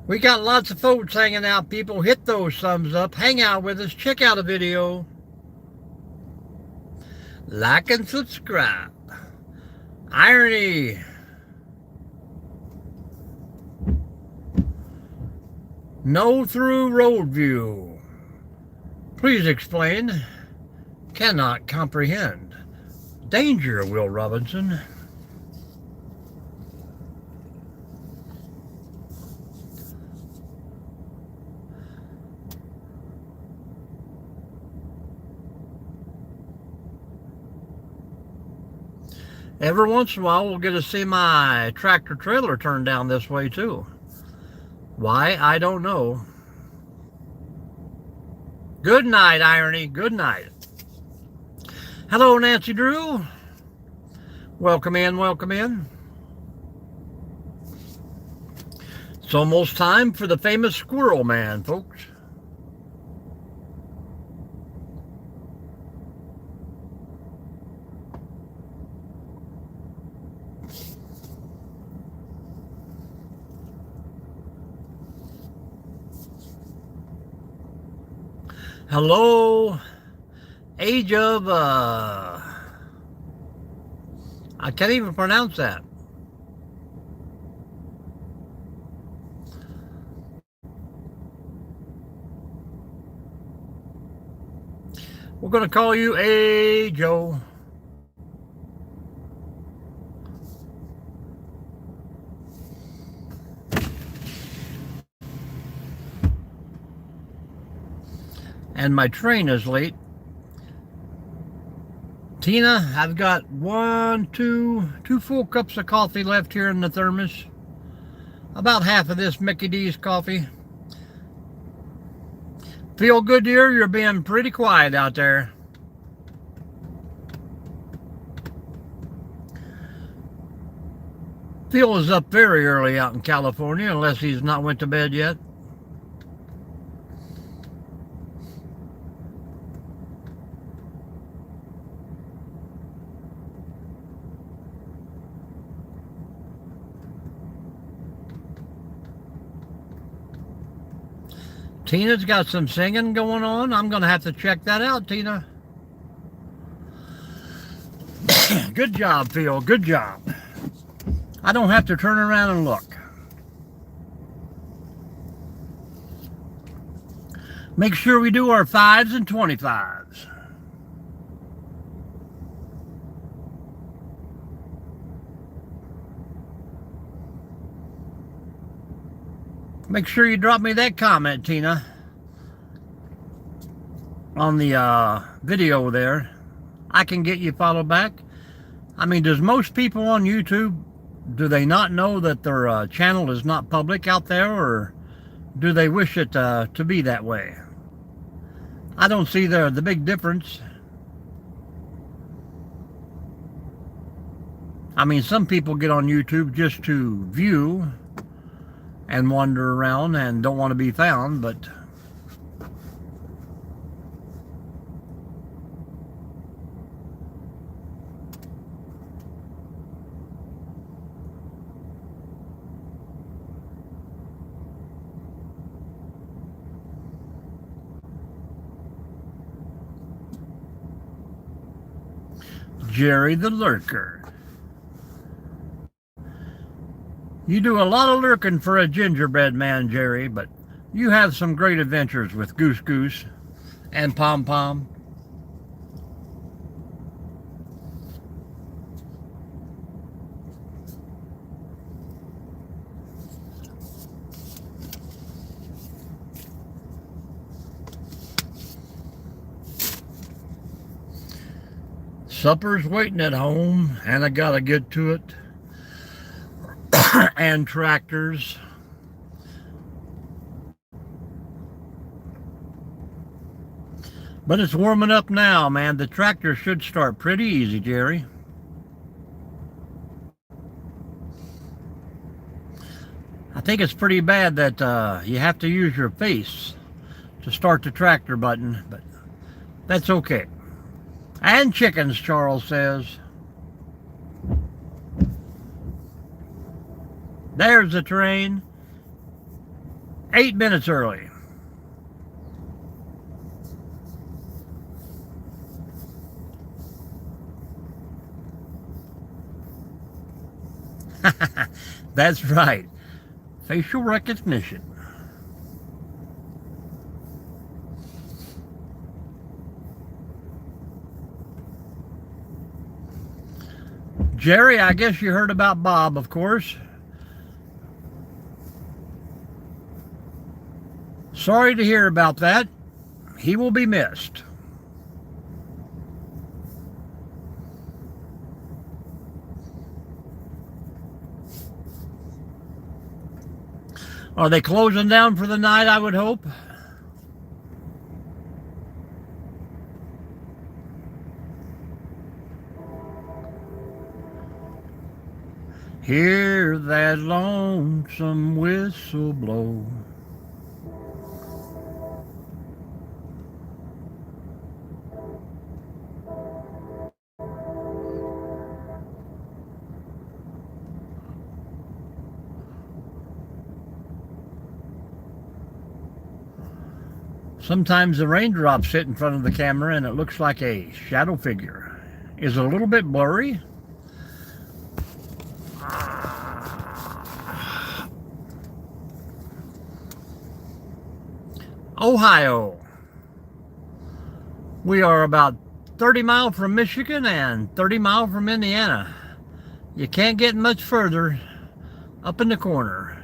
We got lots of folks hanging out, people. Hit those thumbs up. Hang out with us. Check out a video. Like and subscribe. Irony. No through road view. Please explain. Cannot comprehend. Danger, Will Robinson. Every once in a while, we'll get to see my tractor trailer turned down this way, too. Why? I don't know. Good night, Irony. Good night. Hello, Nancy Drew. Welcome in, welcome in. It's almost time for the famous Squirrel Man, folks. Hello, age of, I can't even pronounce that. We're going to call you A. Joe. And my train is late. Tina, I've got two full cups of coffee left here in the thermos. About half of this Mickey D's coffee. Feel good, dear? You're being pretty quiet out there. Phil is up very early out in California, unless he's not went to bed yet. Tina's got some singing going on. I'm going to have to check that out, Tina. Good job, Phil. Good job. I don't have to turn around and look. Make sure we do our 5s and 25s. Make sure you drop me that comment, Tina, on the video there. I can get you followed back. I mean, does most people on YouTube, do they not know that their channel is not public out there, or do they wish it to be that way? I don't see the big difference. I mean, some people get on YouTube just to view and wander around and don't want to be found, but Jerry the Lurker. You do a lot of lurking for a gingerbread man, Jerry, but you have some great adventures with Goose Goose and Pom Pom. Supper's waiting at home, and I gotta get to it. And tractors. But it's warming up now, man. The tractor should start pretty easy, Jerry. I think it's pretty bad that you have to use your face to start the tractor button, but that's okay. And chickens, Charles says. There's the train. 8 minutes early. That's right. Facial recognition. Jerry, I guess you heard about Bob, of course. Sorry to hear about that. He will be missed. Are they closing down for the night, I would hope? Hear that lonesome whistle blow. Sometimes the raindrops hit in front of the camera and it looks like a shadow figure. Is it a little bit blurry? Ohio. We are about 30 miles from Michigan and 30 miles from Indiana. You can't get much further up in the corner.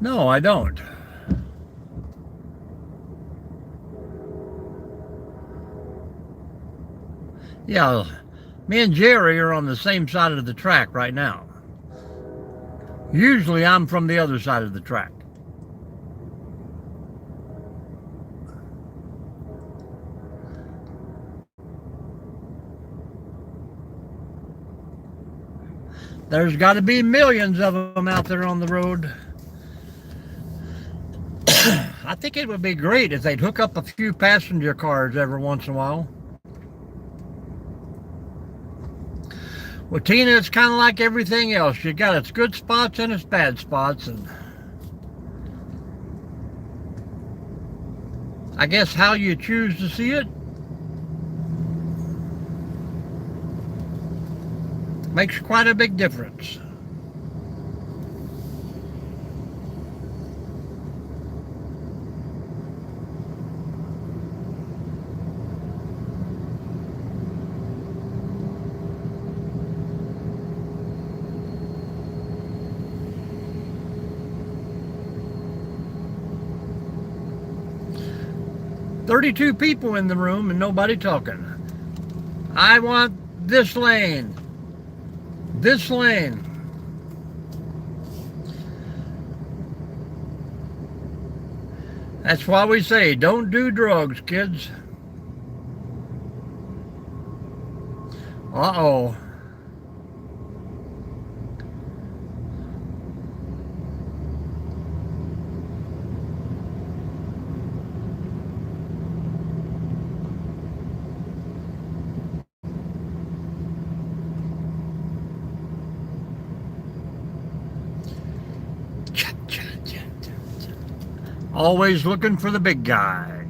No, I don't. Yeah, me and Jerry are on the same side of the track right now. Usually I'm from the other side of the track. There's got to be millions of them out there on the road. I think it would be great if they'd hook up a few passenger cars every once in a while. Well, Tina, it's kind of like everything else. You got its good spots and its bad spots, and I guess how you choose to see it makes quite a big difference. "32 people in the room and nobody talking. I want this lane. This lane." That's why we say, don't do drugs, kids. Uh-oh. Always looking for the big guy.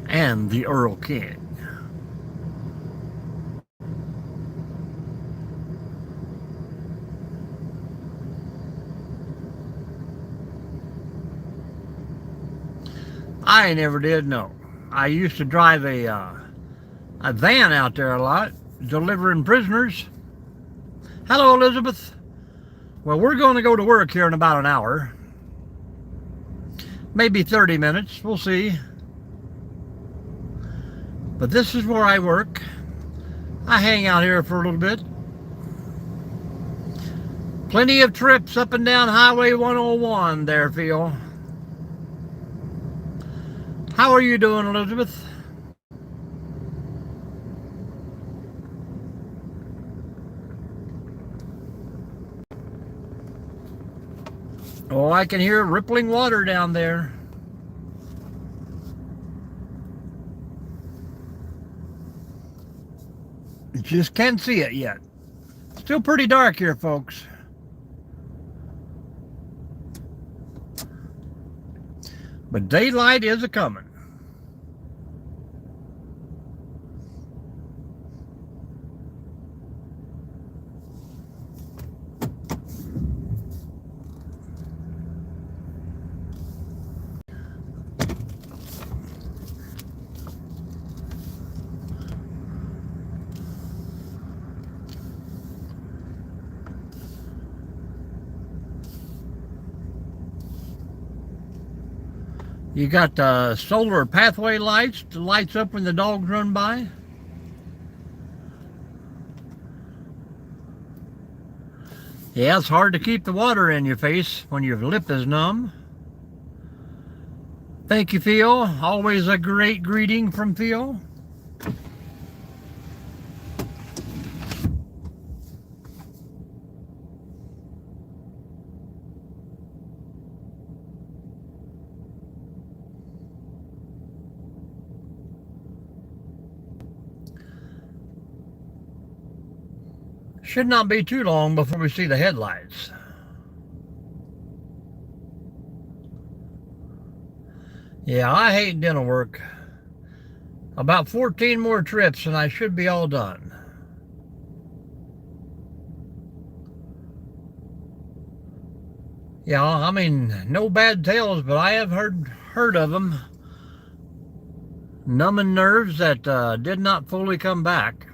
And the Earl King. I never did know. I used to drive a van out there a lot, delivering prisoners. Hello, Elizabeth. Well, we're going to go to work here in about an hour. Maybe 30 minutes, we'll see. But this is where I work. I hang out here for a little bit. Plenty of trips up and down Highway 101 there, Phil. How are you doing, Elizabeth? Oh, I can hear rippling water down there. Just can't see it yet. Still pretty dark here, folks. But daylight is a-coming. You got solar pathway lights, the lights up when the dogs run by. Yeah, it's hard to keep the water in your face when your lip is numb. Thank you, Phil. Always a great greeting from Phil. Should not be too long before we see the headlights. Yeah, I hate dental work. About 14 more trips and I should be all done. Yeah, I mean, no bad tales, but I have heard of them. Numbing nerves that did not fully come back.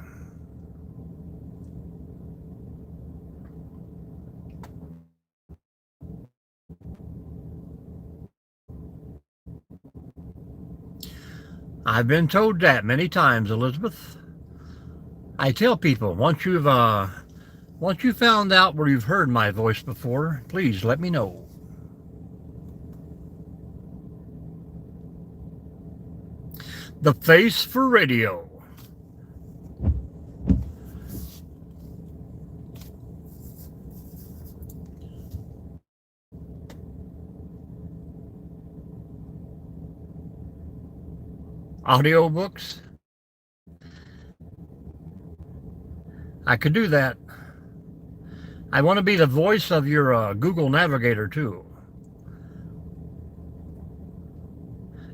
I've been told that many times, Elizabeth. I tell people, once you've found out where you've heard my voice before, please let me know. The face for radio. Audiobooks. I could do that. I want to be the voice of your Google Navigator too.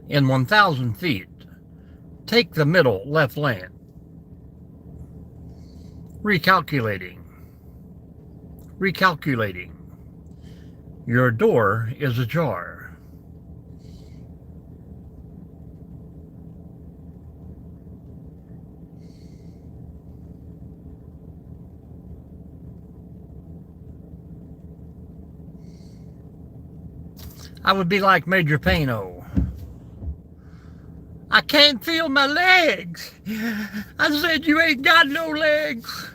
In 1,000 feet, take the middle left lane. Recalculating. Recalculating. Your door is ajar. I would be like Major Payno. I can't feel my legs. I said you ain't got no legs.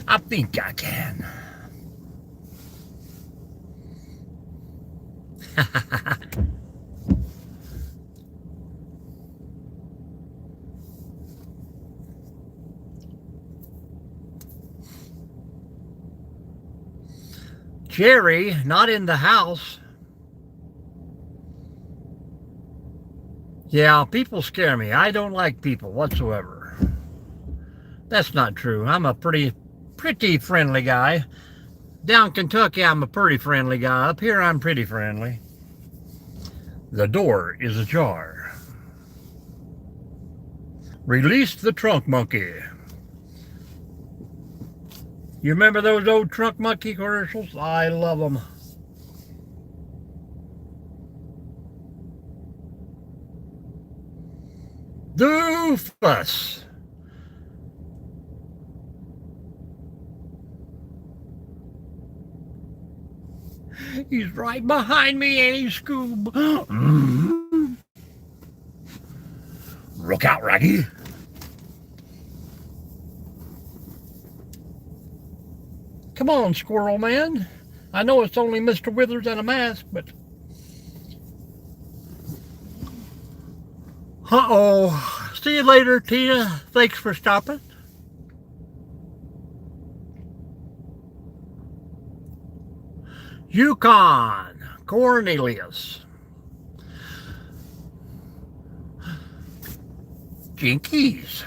I think I can. Jerry, not in the house. Yeah, people scare me. I don't like people whatsoever. That's not true. I'm a pretty friendly guy. Down Kentucky, I'm a pretty friendly guy. Up here, I'm pretty friendly. The door is ajar. Release the trunk monkey. You remember those old trunk monkey commercials? I love them. Doofus. He's right behind me, ain't he, Scoob? Look out, Raggy. Come on, Squirrel Man. I know it's only Mr. Withers and a mask, but... Uh-oh. See you later, Tina. Thanks for stopping. Yukon. Cornelius. Jinkies.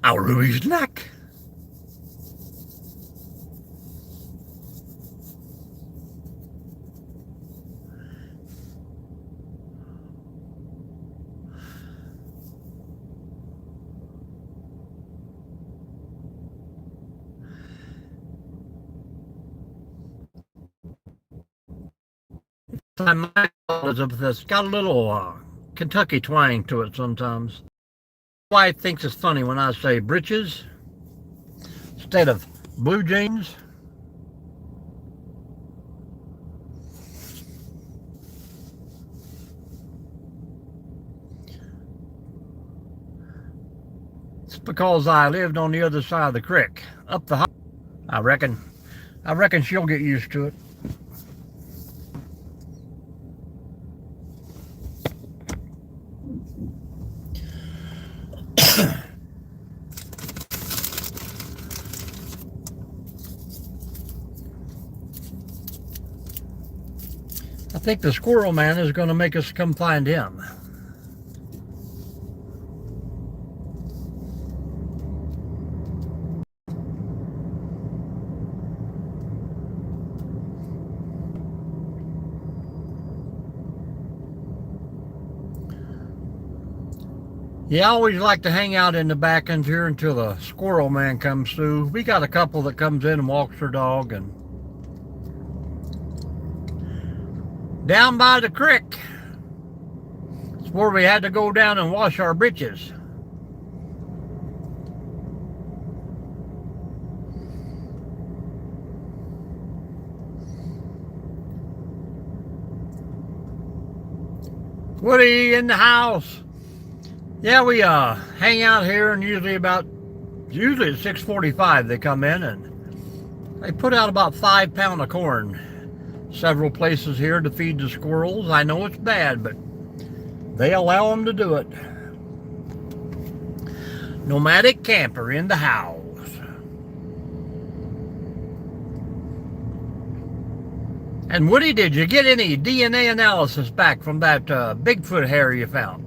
Ruby's neck. My Elizabeth has got a little Kentucky twang to it sometimes. My wife thinks it's funny when I say britches instead of blue jeans. It's because I lived on the other side of the creek, up the I reckon she'll get used to it. I think the Squirrel Man is going to make us come find him. Yeah, I always like to hang out in the back end here until the Squirrel Man comes through. We got a couple that comes in and walks their dog, and down by the creek, it's where we had to go down and wash our britches. Woody in the house. Yeah, we hang out here, and usually at 6:45 they come in and they put out about 5 pounds of corn. Several places here to feed the squirrels. I know it's bad, but they allow them to do it. Nomadic camper in the house. And Woody, did you get any DNA analysis back from that Bigfoot hair you found?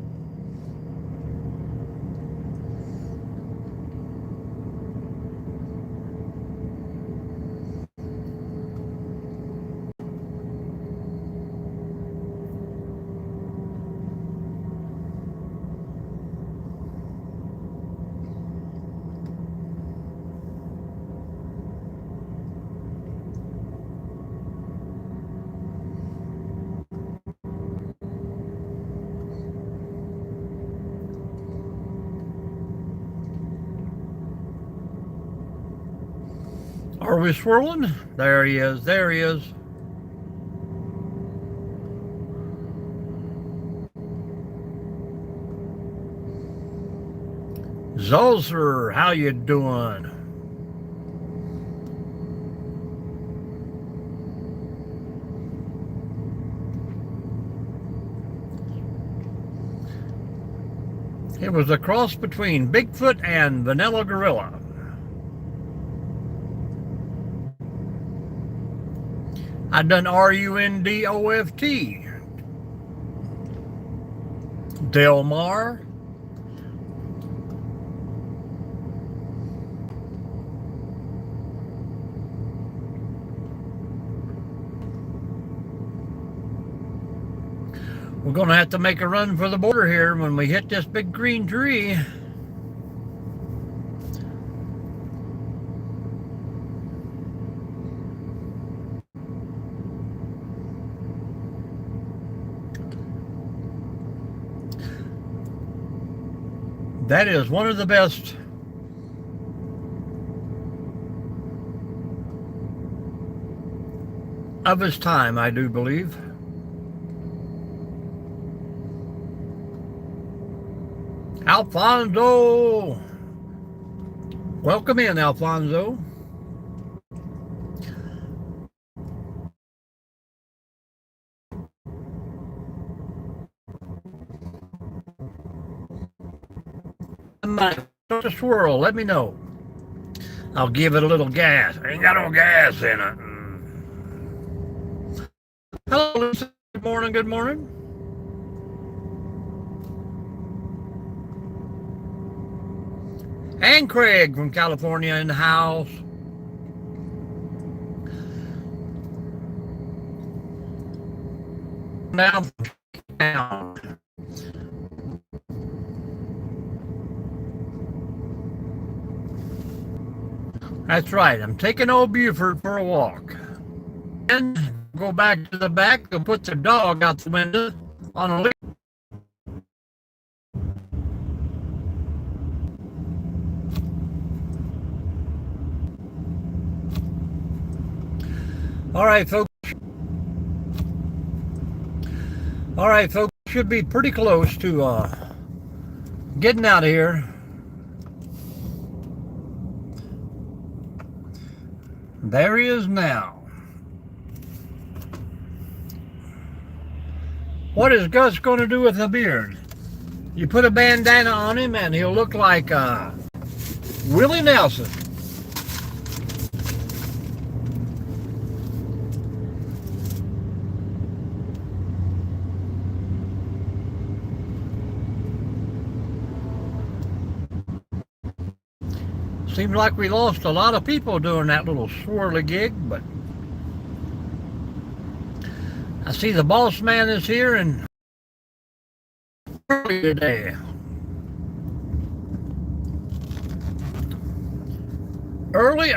Are we swirling? There he is. There he is. Zolzer, how you doing? It was a cross between Bigfoot and Vanilla Gorilla. I've done RUNDOFT. Del Mar. We're going to have to make a run for the border here when we hit this big green tree. That is one of the best of his time, I do believe. Alfonso! Welcome in, Alfonso. Start to swirl, let me know. I'll give it a little gas. I ain't got no gas in it. Hello, Lisa. Good morning, good morning. And Craig from California in the house. Now, that's right. I'm taking old Buford for a walk. And go back to the back and put the dog out the window on a leash. All right, folks. All right, folks. Should be pretty close to getting out of here. There he is now. What is Gus going to do with the beard? You put a bandana on him and he'll look like Willie Nelson. Seems like we lost a lot of people doing that little swirly gig, but I see the boss man is here and early today. Early.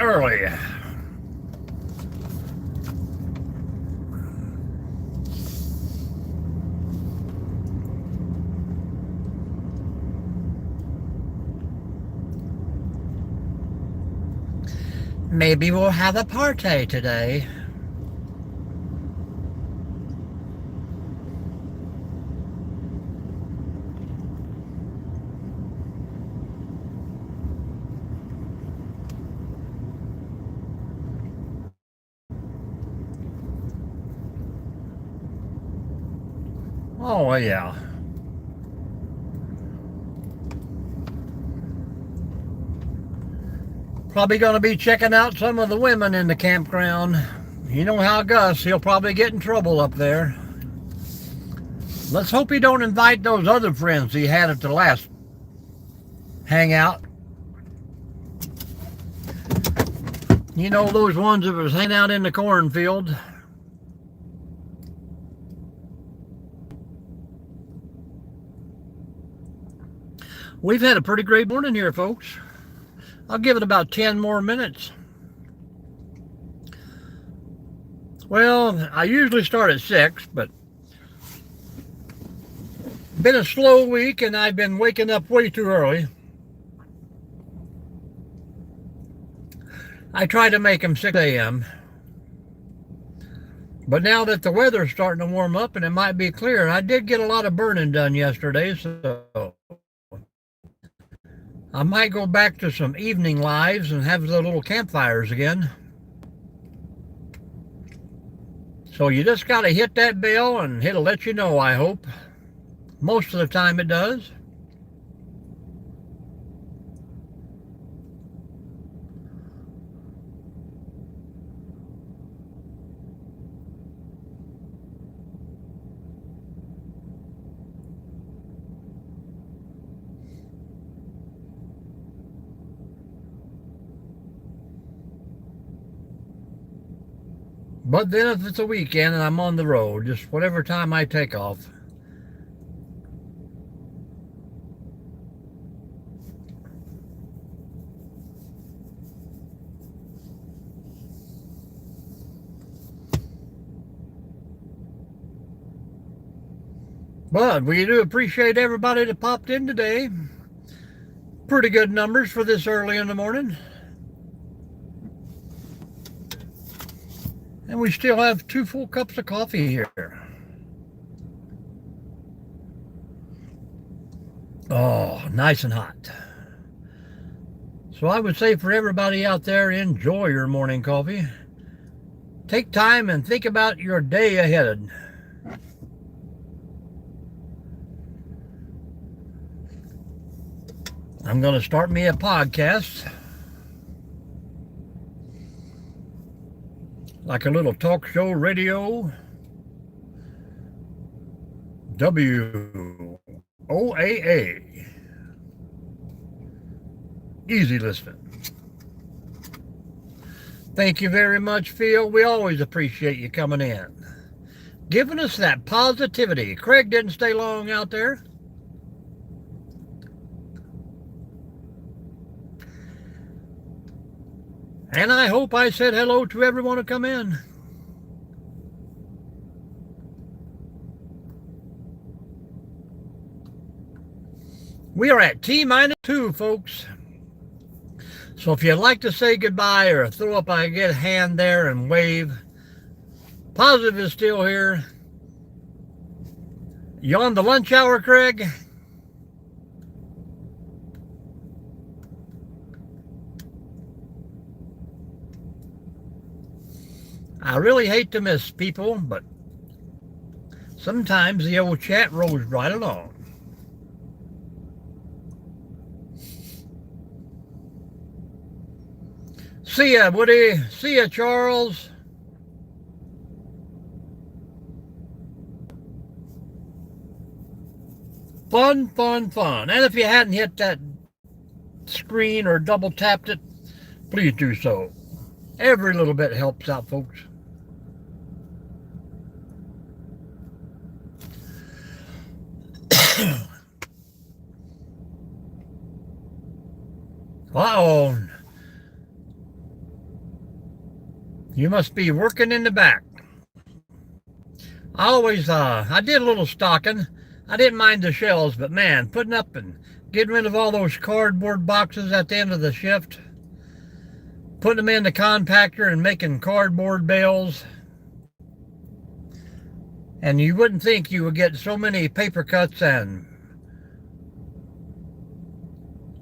Maybe we'll have a party today. Oh, yeah. Probably going to be checking out some of the women in the campground. You know how Gus, he'll probably get in trouble up there. Let's hope he don't invite those other friends he had at the last hangout. You know, those ones that was hanging out in the cornfield. We've had a pretty great morning here, folks. I'll give it about 10 more minutes. Well, I usually start at 6, but been a slow week and I've been waking up way too early. I try to make them 6 a.m. But now that the weather's starting to warm up and it might be clear, I did get a lot of burning done yesterday, so I might go back to some evening lives and have the little campfires again. So you just got to hit that bell and it'll let you know, I hope. Most of the time it does. But then if it's a weekend and I'm on the road, just whatever time I take off. But we do appreciate everybody that popped in today. Pretty good numbers for this early in the morning. And we still have 2 full cups of coffee here. Oh, nice and hot. So I would say for everybody out there, enjoy your morning coffee. Take time and think about your day ahead. I'm going to start me a podcast. Like a little talk show radio. WOAA. Easy listening. Thank you very much, Phil. We always appreciate you coming in. Giving us that positivity. Craig didn't stay long out there. And I hope I said hello to everyone who come in. We are at T-2, folks. So if you'd like to say goodbye or throw up a good hand there and wave, Positive is still here. You on the lunch hour, Craig? I really hate to miss people, but sometimes the old chat rolls right along. See ya, Woody. See ya, Charles. Fun, fun, fun. And if you hadn't hit that screen or double tapped it, please do so. Every little bit helps out, folks. Uh-oh. You must be working in the back. I did a little stocking. I didn't mind the shells, but man, putting up and getting rid of all those cardboard boxes at the end of the shift, putting them in the compactor and making cardboard bales. And you wouldn't think you would get so many paper cuts and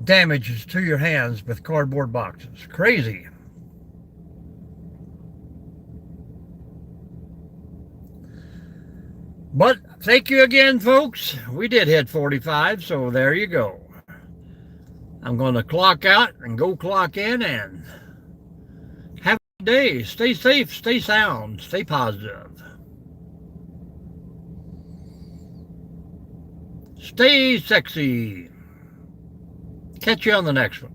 damages to your hands with cardboard boxes. Crazy. But Thank you again, folks. We did hit 45, so there you go. I'm going to clock out and go clock in, and have a good day. Stay safe, stay sound, stay positive. Stay sexy. Catch you on the next one.